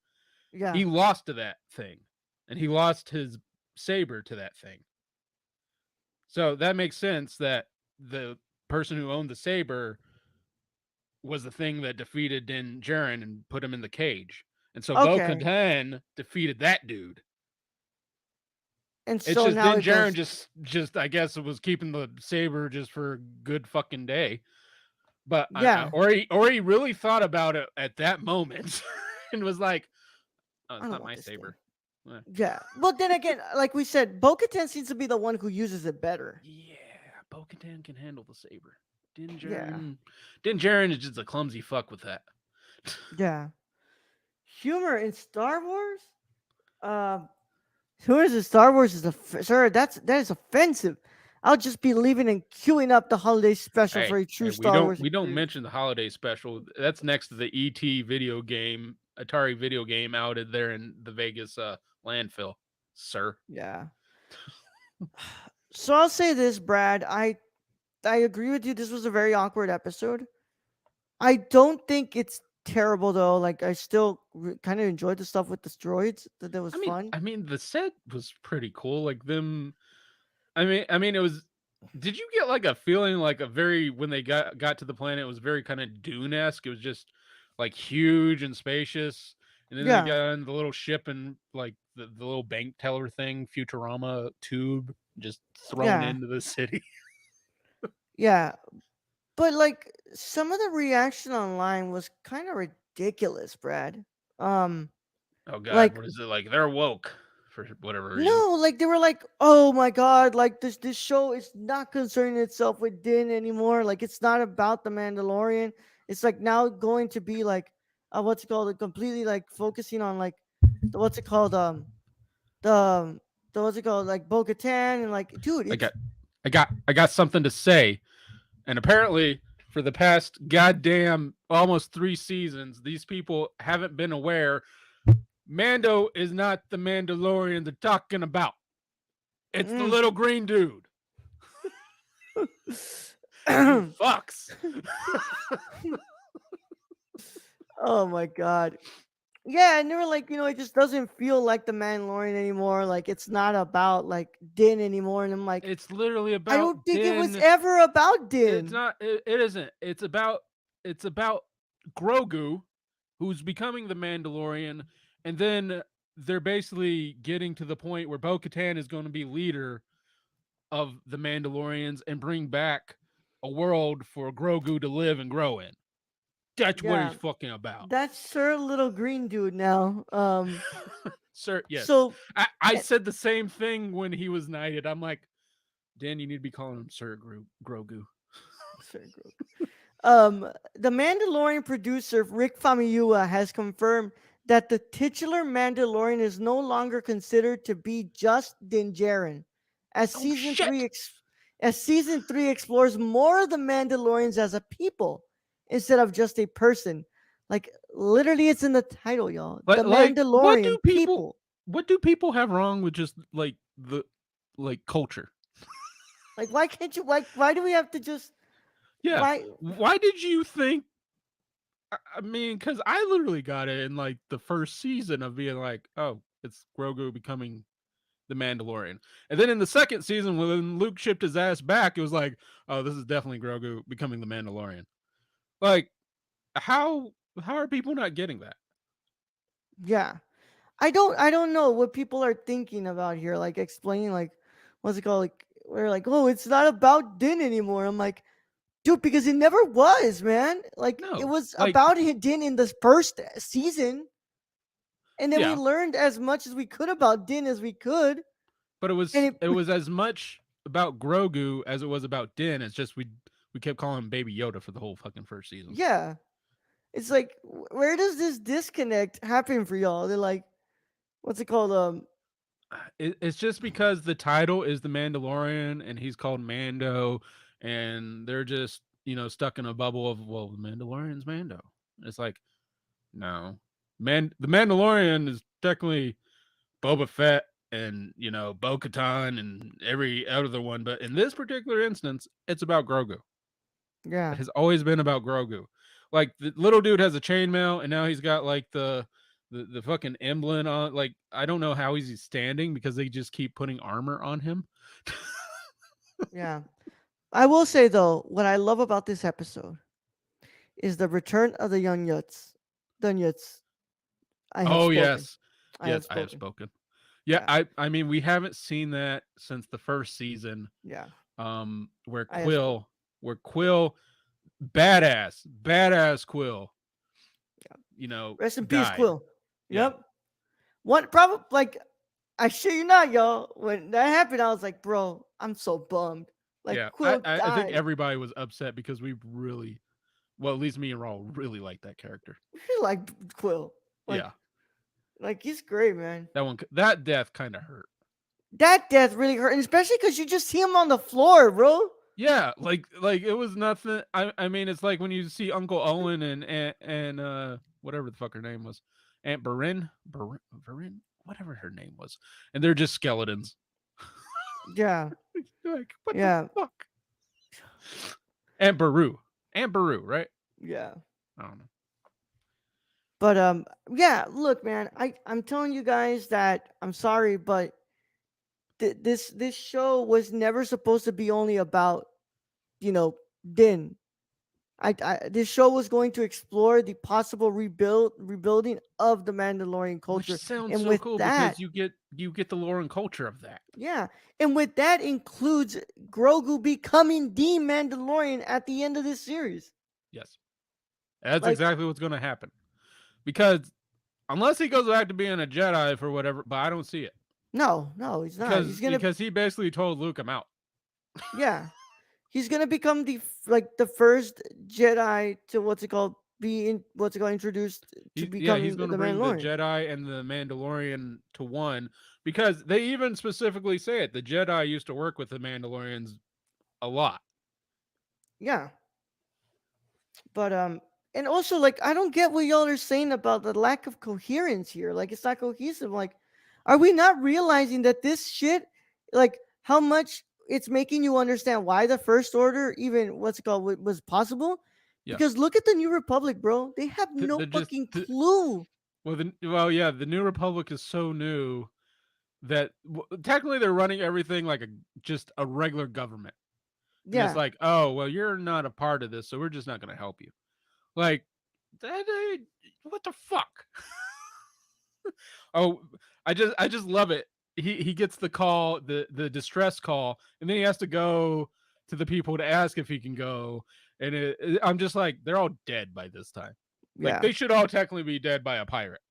S1: Yeah.
S2: He lost to that thing, and he lost his saber to that thing. So that makes sense that the person who owned the saber was the thing that defeated Din Djarin and put him in the cage. And so Bo
S1: Okay.
S2: Katan defeated that dude.
S1: And
S2: It's
S1: so
S2: just
S1: now
S2: Din
S1: it
S2: Djarin
S1: goes.
S2: just I guess it was keeping the saber just for a good fucking day. But
S1: Yeah.
S2: or he really thought about it at that moment and was like, "Oh,
S1: I
S2: it's
S1: don't
S2: not
S1: want
S2: my
S1: this thing.
S2: saber." Eh.
S1: Yeah. But then again, like we said, Bo-Katan seems to be the one who uses it better.
S2: Yeah, Bo-Katan can handle the saber. Din
S1: Yeah.
S2: Djarin, Din Djarin is just a clumsy fuck with that.
S1: Yeah. Humor in Star Wars? Um, Humor in Star Wars is sir. That is offensive. I'll just be leaving and queuing up the holiday special for
S2: Hey,
S1: a
S2: hey,
S1: true
S2: we
S1: Star
S2: don't
S1: Wars
S2: we don't
S1: experience.
S2: mention the holiday special. That's next to the ET video game, Atari video game outed there in the Vegas landfill, sir.
S1: Yeah. So I'll say this, Brad. I agree with you. This was a very awkward episode. I don't think it's terrible though. Like I still kind of enjoyed the stuff with the droids. That was
S2: I mean,
S1: fun.
S2: I mean, the set was pretty cool. Like them. I mean, it was. Did you get like a feeling like a very when they got to the planet, it was very kind of Dune esque. It was just like huge and spacious, and then they
S1: Yeah.
S2: got on the little ship and like the little bank teller thing, Futurama tube, just thrown
S1: Yeah.
S2: into the city.
S1: Yeah. But like some of the reaction online was kind of ridiculous, Brad. Um,
S2: Oh God,
S1: like
S2: what is it like? They're woke for whatever reason.
S1: no, like they were like, "Oh my god, like this show is not concerning itself with Din anymore. Like it's not about the Mandalorian. It's like now going to be like what's it called? Completely like focusing on like the what's it called? The the what's it called, like Bo-Katan, and like, dude,
S2: I
S1: it's
S2: got, I got something to say. And apparently, for the past goddamn almost 3 seasons, these people haven't been aware. Mando is not the Mandalorian they're talking about. It's the
S1: mm.
S2: little green dude. You fucks.
S1: Oh my god. Yeah, and they were like, it just doesn't feel like the Mandalorian anymore. Like it's not about like Din anymore. And I'm like,
S2: It's literally
S1: I
S2: about
S1: don't think it was
S2: Din.
S1: ever about
S2: It's
S1: Din.
S2: not. It isn't. It's about Grogu, who's becoming the Mandalorian, and then they're basically getting to the point where Bo-Katan is going to be leader of the Mandalorians and bring back a world for Grogu to live and grow in. That's what he's
S1: Yeah,
S2: fucking about.
S1: that's Sir Little Green Dude now.
S2: Sir, yes.
S1: So
S2: I
S1: eh,
S2: said the same thing when he was knighted. I'm like, Dan, you need to be calling him Sir Grogu.
S1: Sir Grogu. The Mandalorian producer Rick Famuyiwa has confirmed that the titular Mandalorian is no longer considered to be just Din Djarin, as
S2: Oh
S1: season three
S2: shit!
S1: ex- as season three explores more of the Mandalorians as a people instead of just a person. Like literally, it's in the title, y'all. The
S2: Like
S1: Mandalorian people.
S2: what do people have wrong with just like the like culture?
S1: Like, why can't you? Why do we have to just?
S2: Yeah.
S1: Why?
S2: Why did you think I mean, because I literally got it in like the first season of being like, oh, it's Grogu becoming the Mandalorian. And then in the second season, when Luke shipped his ass back, it was like, oh, this is definitely Grogu becoming the Mandalorian. Like, how how are people not getting that?
S1: Yeah. I don't know what people are thinking about here, like explaining like what's it called? Like we're like, oh, it's not about Din anymore. I'm like, dude, because it never was, man. Like it
S2: No.
S1: was
S2: Like,
S1: about Din in the first season, and then we
S2: yeah,
S1: learned as much as we could about Din as we could,
S2: but
S1: and
S2: it was as much about Grogu as it was about Din. It's just we kept calling him Baby Yoda for the whole fucking first season.
S1: yeah, it's like where does this disconnect happen for y'all? They're like, what's it called?
S2: It's just because the title is the Mandalorian and he's called Mando, and they're just stuck in a bubble of, well, the Mandalorian's Mando. It's like, no, the Mandalorian is technically Boba Fett and Bo-Katan and every other one, but in this particular instance, it's about Grogu. It
S1: Yeah,
S2: has always been about Grogu. Like the little dude has a chainmail, and now he's got like the fucking emblem on. Like, I don't know how he's standing because they just keep putting armor on him.
S1: yeah. I will say though, what I love about this episode is the return of the young Yuts. The Yuts. I have
S2: Oh
S1: spoken.
S2: yes,
S1: I have
S2: yes, I have
S1: spoken.
S2: spoken. Yeah,
S1: Yeah,
S2: I mean, we haven't seen that since the first season.
S1: yeah.
S2: Where
S1: I have spoken.
S2: Quill, badass Quill,
S1: Rest in peace,
S2: died.
S1: Quill.
S2: Yeah,
S1: Yep. One probably like I shit you not, y'all. When that happened, I was like, bro, I'm so bummed. Like
S2: yeah.
S1: Quill
S2: I think
S1: died.
S2: everybody was upset because we really, well, at least me and Raul really like that character.
S1: I like Quill.
S2: Yeah,
S1: Like he's great, man.
S2: that death kind of hurt.
S1: That death really hurt, and especially because you just see him on the floor, bro.
S2: Yeah, like it was nothing. I mean, it's like when you see Uncle Owen and whatever the fuck her name was, Aunt Berin, whatever her name was, and they're just skeletons.
S1: Yeah,
S2: You're like, what the
S1: yeah,
S2: fuck? Aunt Beru, right?
S1: yeah.
S2: I don't know.
S1: But yeah. Look, man, I'm telling you guys that I'm sorry, but this show was never supposed to be only about you know Din. This show was going to explore the possible rebuilding of the Mandalorian
S2: Which
S1: culture,
S2: sounds
S1: and
S2: so
S1: with
S2: cool
S1: that,
S2: because you get the lore and culture of that.
S1: yeah, and with that includes Grogu becoming the Mandalorian at the end of this series.
S2: Yes, that's
S1: Like,
S2: exactly what's going to happen. Because unless he goes back to being a Jedi for whatever, but I don't see it.
S1: no, no, he's not. He's gonna,
S2: Because he basically told Luke, I'm out.
S1: yeah, he's gonna become the first Jedi to what's it called be in, what's it called, introduced to
S2: He's
S1: become
S2: going to
S1: the
S2: bring the
S1: Mandalorian.
S2: Jedi and the Mandalorian to one, because they even specifically say it. The Jedi used to work with the Mandalorians a lot.
S1: Yeah, but and also like I don't get what y'all are saying about the lack of coherence here. Like it's not cohesive. Like, are we not realizing that this shit, like how much it's making you understand why the First Order even what's it called was possible?
S2: Yeah,
S1: Because look at the New Republic, bro. They have no
S2: they're just
S1: fucking clue.
S2: yeah, the New Republic is so new that technically they're running everything like just a regular government, and it's
S1: Yeah,
S2: like, oh well, you're not a part of this, so we're just not going to help you. Like, that, what the fuck? Oh, I just love it. He gets the call, the distress call, and then he has to go to the people to ask if he can go. And I'm just like, they're all dead by this time. Like,
S1: yeah.
S2: they should all technically be dead by a pirate.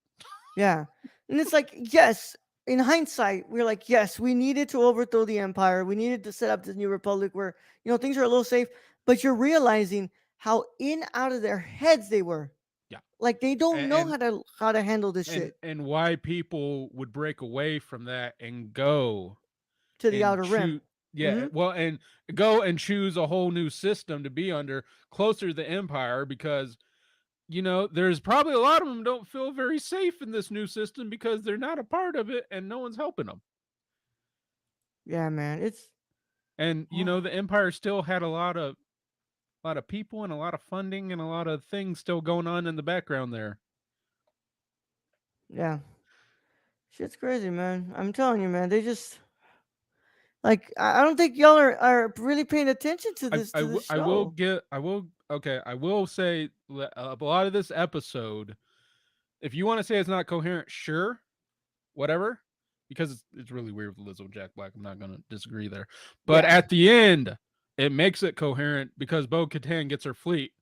S1: Yeah. And it's like, yes, in hindsight, we're like, yes, we needed to overthrow the empire. We needed to set up this new republic where, things are a little safe, but you're realizing how in out of their heads they were.
S2: Yeah,
S1: Like they don't know
S2: and
S1: how to handle this
S2: and
S1: shit
S2: and why people would break away from that and go
S1: to the
S2: and
S1: outer rim.
S2: choose. Yeah,
S1: Mhm.
S2: well, and go and choose a whole new system to be under, closer to the empire, because there's probably a lot of them don't feel very safe in this new system because they're not a part of it and no one's helping them.
S1: Yeah, man. It's
S2: And the empire still had a lot of people and a lot of funding and a lot of things still going on in the background there.
S1: yeah. Shit's crazy, man. I'm telling you, man. They just like I don't think y'all are really paying attention to
S2: I
S1: this
S2: I,
S1: to
S2: w-
S1: this
S2: I will
S1: show.
S2: get I will okay, I will say a lot of this episode, if you want to say it's not coherent, sure, whatever, because it's really weird with Lizzo and Jack Black. I'm not going to disagree there. But
S1: Yeah.
S2: at the end, it makes it coherent because Bo Katan gets her fleet,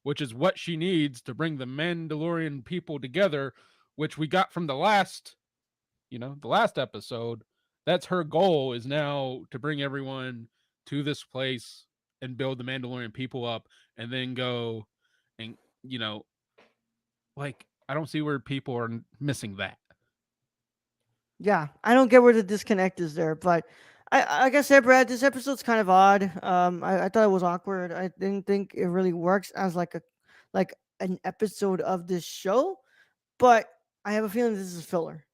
S2: which is what she needs to bring the Mandalorian people together, which we got from the last episode. That's her goal, is now to bring everyone to this place and build the Mandalorian people up, and then go and, you know, like, I don't see where people are missing that.
S1: Yeah, I don't get where the disconnect is there, but like I said, Brad, this episode's kind of odd. I thought it was awkward. I didn't think it really works as like an episode of this show, but I have a feeling this is filler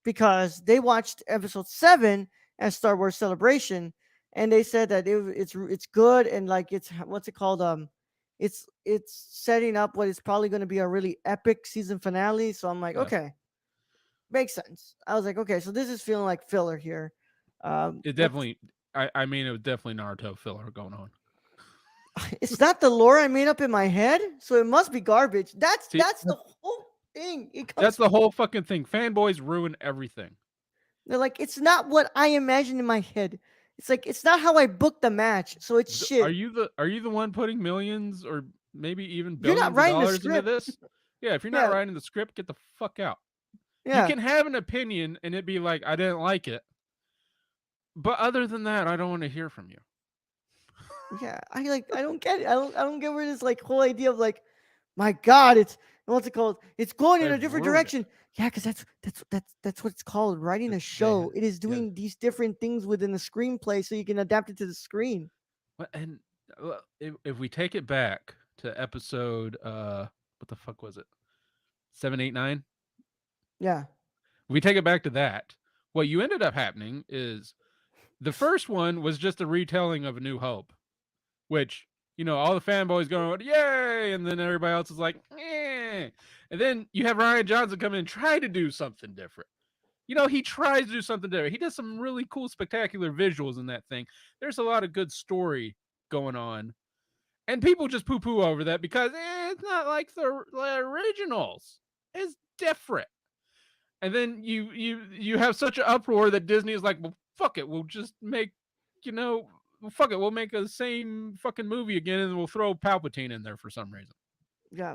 S1: because they watched episode 7 at Star Wars Celebration, and they said that it's good and like it's what's it called it's setting up what is probably going to be a really epic season finale. So I'm like,
S2: Yeah.
S1: okay, makes sense. I was like, okay, so this is feeling like filler here.
S2: It
S1: What's
S2: definitely, I mean, it was definitely Naruto filler going on.
S1: it's not the lore I made up in my head, so it must be garbage. That's
S2: See,
S1: that's the whole thing. It
S2: that's
S1: comes
S2: the whole fucking thing. Fanboys ruin everything.
S1: they're like, it's not what I imagined in my head. It's like it's not how I booked the match, so it's
S2: Are
S1: shit.
S2: you the one putting millions or maybe even
S1: You're not
S2: billions of
S1: writing the
S2: dollars into
S1: script.
S2: this? Yeah, if you're not
S1: Yeah,
S2: writing the script, get the fuck out. You
S1: yeah,
S2: can have an opinion and it be like, I didn't like it, but other than that, I don't want to hear from you.
S1: yeah. I don't get it. I don't get where this like whole idea of like, my God, it's what's it called? It's going in a
S2: They've
S1: different
S2: ruined it.
S1: direction. Yeah, because that's what it's called. Writing a
S2: They
S1: show. It is
S2: yeah.
S1: doing these different things within the screenplay so you can adapt it to the screen.
S2: And if we take it back to episode, what the fuck was it? 789.
S1: Yeah,
S2: We take it back to that. What you ended up happening is the first one was just a retelling of A New Hope, which, all the fanboys going, yay, and then everybody else is like, eh. And then you have Ryan Johnson come in and try to do something different. He tries to do something different. He does some really cool, spectacular visuals in that thing. There's a lot of good story going on. And people just poo poo over that because it's not like the originals. It's different. And then you have such an uproar that Disney is like, well, fuck it, we'll just make, fuck it, we'll make the same fucking movie again, and we'll throw Palpatine in there for some reason.
S1: yeah,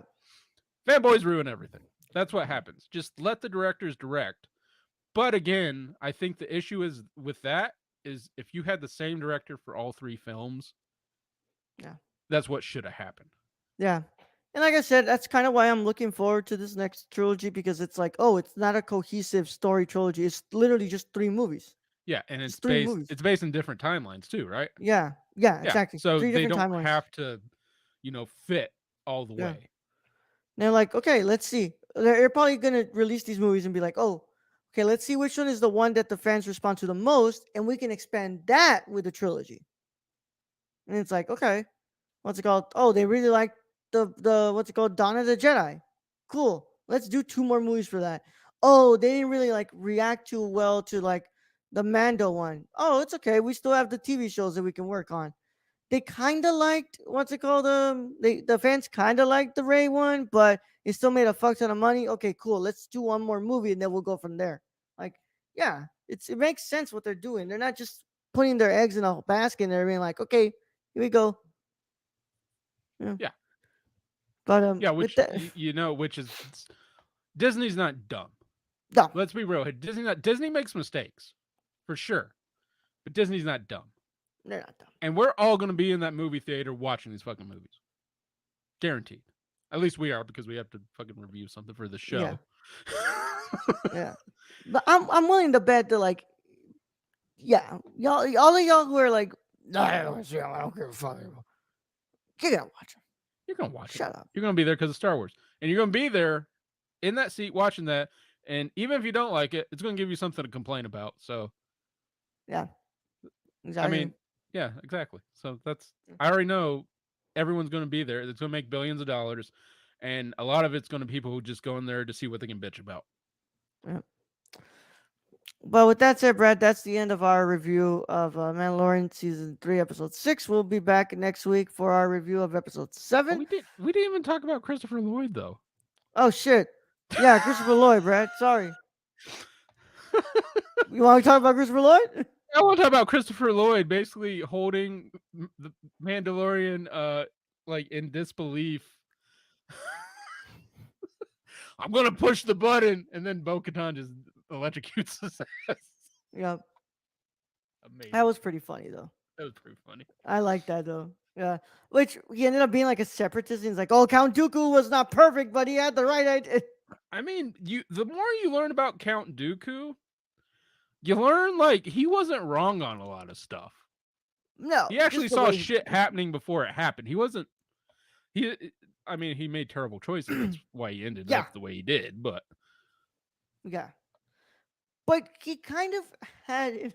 S2: Fanboys ruin everything. That's what happens. Just let the directors direct. But again, I think the issue is with that is if you had the same director for all three films,
S1: yeah,
S2: that's what should have happened.
S1: yeah. And like I said, that's kind of why I'm looking forward to this next trilogy because it's like, oh, it's not a cohesive story trilogy. It's literally just three movies.
S2: Yeah, and
S1: Just three movies.
S2: it's based in different timelines too, right?
S1: Yeah. Yeah,
S2: Yeah,
S1: exactly.
S2: so
S1: Three
S2: they
S1: different
S2: don't
S1: timelines.
S2: have to, fit all the
S1: Yeah.
S2: way.
S1: They're like, okay, let's see. They're probably gonna release these movies and be like, oh, okay, let's see which one is the one that the fans respond to the most, and we can expand that with the trilogy. And it's like, okay, what's it called? Oh, they really like the what's it called? Dawn of the Jedi. Cool. Let's do two more movies for that. Oh, they didn't really like react too well to like the Mando one. Oh, it's okay. We still have the TV shows that we can work on. They kind of liked what's it called? The fans kind of liked the Ray one, but it still made a fuck ton of money. Okay, cool. Let's do one more movie and then we'll go from there. Like, yeah, it makes sense what they're doing. They're not just putting their eggs in a basket and they're being like, okay, here we go. Yeah.
S2: Yeah.
S1: But
S2: Yeah,
S1: with
S2: which
S1: that,
S2: which is Disney's not dumb.
S1: no,
S2: Let's be real. Disney makes mistakes, for sure. But Disney's not dumb.
S1: they're not dumb.
S2: And we're all going to be in that movie theater watching these fucking movies. Guaranteed. At least we are because we have to fucking review something for the
S1: Yeah,
S2: show.
S1: yeah. But I'm willing to bet that like, yeah, y'all, all of y'all who are like, nah, I don't see 'em, I don't give a fuck. You're gonna watch them.
S2: You're going to watch it.
S1: Shut up.
S2: You're going to be there because of Star Wars. And you're going to be there in that seat watching that. And even if you don't like it, it's going to give you something to complain about. So,
S1: Yeah,
S2: I
S1: exactly.
S2: mean, yeah, exactly. So I already know everyone's going to be there. It's going to make billions of dollars. And a lot of it's going to be people who just go in there to see what they can bitch about.
S1: Yeah. But with that said, Brad, that's the end of our review of Mandalorian season 3, episode 6. We'll be back next week for our review of episode
S2: Oh,
S1: 7.
S2: we didn't even talk about Christopher Lloyd though.
S1: Oh shit! Yeah, Christopher Lloyd, Brad. Sorry. You want to talk about Christopher Lloyd?
S2: I want to talk about Christopher Lloyd basically holding the Mandalorian like in disbelief. I'm gonna push the button, and then Bo-Katan just electrocutes his ass.
S1: Yeah,
S2: Amazing.
S1: that was pretty funny though.
S2: That was pretty funny.
S1: I like that though. Yeah, which he ended up being like a separatist. And he's like, "Oh, Count Dooku was not perfect, but he had the right idea."
S2: I mean, the more you learn about Count Dooku, you learn like he wasn't wrong on a lot of stuff.
S1: No,
S2: He actually
S1: just the
S2: saw
S1: way.
S2: shit happening before it happened. He wasn't. He, I mean, he made terrible choices. That's why he ended
S1: Yeah,
S2: up the way he did. But
S1: yeah, but he kind of had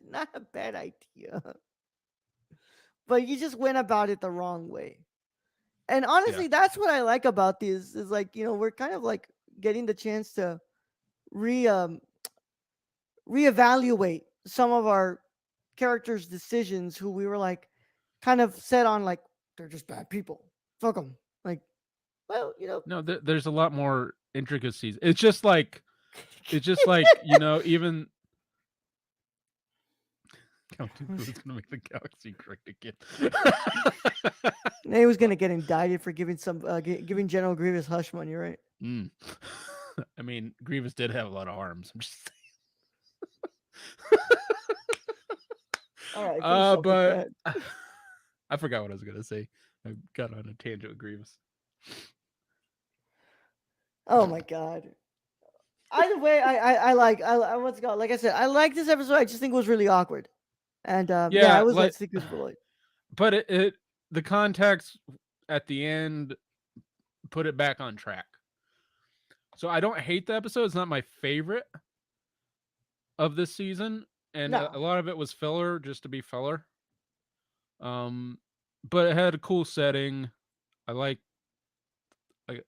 S1: not a bad idea, but he just went about it the wrong way. And
S2: yeah,
S1: honestly, that's what I like about these is like, we're kind of like getting the chance to re reevaluate some of our characters' decisions who we were like kind of set on like they're just bad people. Fuck them. Like, well,
S2: no, there's a lot more intricacies. It's just like even Count Dooku is gonna make the galaxy great again.
S1: he was gonna get indicted for giving giving General Grievous hush money, right?
S2: Mm. I mean, Grievous did have a lot of arms. I'm just
S1: All right, finish up with
S2: but
S1: that.
S2: I forgot what I was gonna say. I got on a tangent with Grievous.
S1: Oh my god. Either way, I like what's it called? Like I said, I like this episode. I just think it was really awkward. And yeah, I
S2: Yeah,
S1: was like
S2: like,
S1: to see Christopher Lloyd.
S2: but the context at the end put it back on track. So I don't hate the episode. It's not my favorite of this season, and a
S1: No.
S2: lot of it was filler just to be filler. But it had a cool setting. I like I,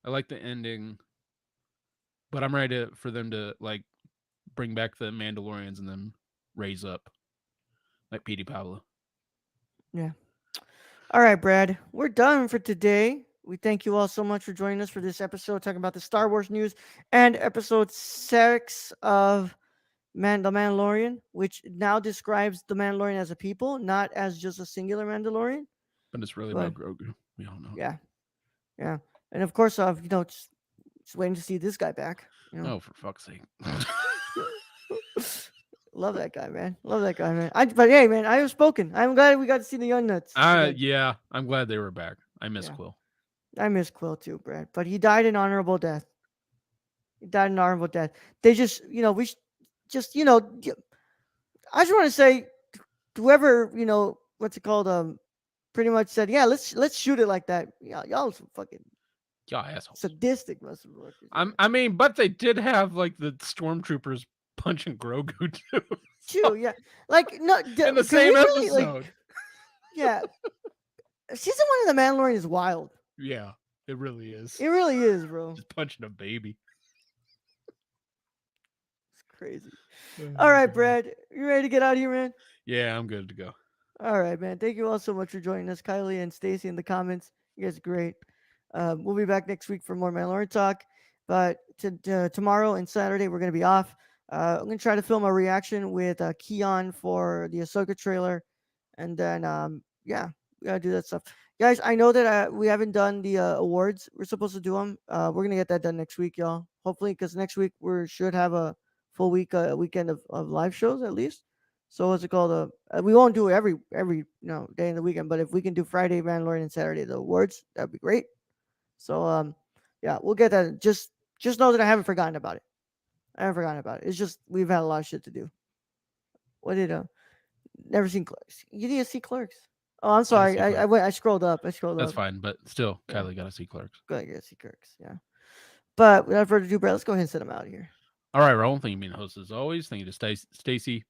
S2: I like the ending, but I'm ready for them to like bring back the Mandalorians and then raise up like Petey Pablo.
S1: Yeah. All right, Brad. We're done for today. We thank you all so much for joining us for this episode talking about the Star Wars news and episode 6 of the Mandalorian, which now describes the Mandalorian as a people, not as just a singular Mandalorian.
S2: But it's really
S1: But
S2: about Grogu. We all know.
S1: yeah, yeah, and of course, just waiting to see this guy back.
S2: Oh, for fuck's sake!
S1: Love that guy, man. Love that guy, man. But hey, man, I have spoken. I'm glad we got to see the young nuts again.
S2: Yeah, I'm glad they were back. I miss
S1: Yeah.
S2: Quill.
S1: I miss Quill too, Brad. But he died an honorable death. He died an honorable death. They just, just, I just want to say, whoever, what's it called, pretty much said, yeah, let's shoot it like that. Y'all some fucking
S2: Y'all assholes.
S1: sadistic motherfuckers.
S2: I mean, but they did have like the stormtroopers punching Grogu too.
S1: True, yeah. Like, no,
S2: In the
S1: can we
S2: same
S1: really,
S2: episode.
S1: yeah. Season 1 of The Mandalorian is wild.
S2: Yeah, it really is.
S1: It really is, bro.
S2: Just punching a baby.
S1: It's crazy. All right, Brad. You ready to get out of here, man?
S2: Yeah, I'm good to go.
S1: All right, man. Thank you all so much for joining us, Kylie and Stacy in the comments. You guys are great. We'll be back next week for more Mandalorian talk. But tomorrow and Saturday, we're going to be off. I'm going to try to film a reaction with Keon for the Ahsoka trailer. And then, yeah, we got to do that stuff. Guys, I know that we haven't done the awards. We're supposed to do them. We're going to get that done next week, y'all. Hopefully, because next week we should have a full weekend of live shows at least. So what's it called? We won't do it every day in the weekend, but if we can do Friday, Mandalorian, and Saturday the awards, that'd be great. So yeah, we'll get that. Just know that I haven't forgotten about it. I haven't forgotten about it. It's just we've had a lot of shit to do. What did never seen Clerks? You didn't see Clerks? Oh, I'm sorry. I scrolled up.
S2: That's fine, but still,
S1: Yeah.
S2: Kylie got to see Clerks.
S1: Go ahead, see Clerks. Yeah. But without further ado, Brad, let's go ahead and set them out of here.
S2: All right, Raul. Thank you, being host as always. Thank you to Stacy,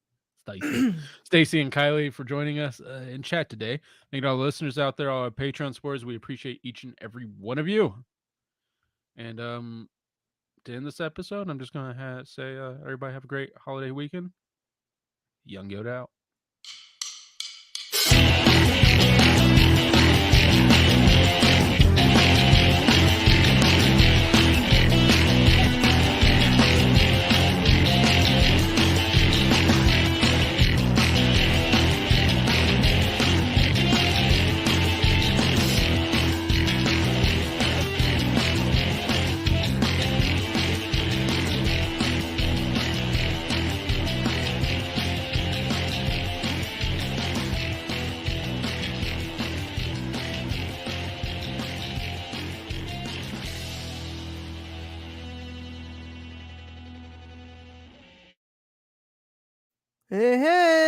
S2: and Kylie for joining us in chat today. Thank you to all the listeners out there, all our Patreon supporters. We appreciate each and every one of you. And to end this episode, I'm just gonna say everybody have a great holiday weekend. Young Yoda out.
S1: Hey, hey.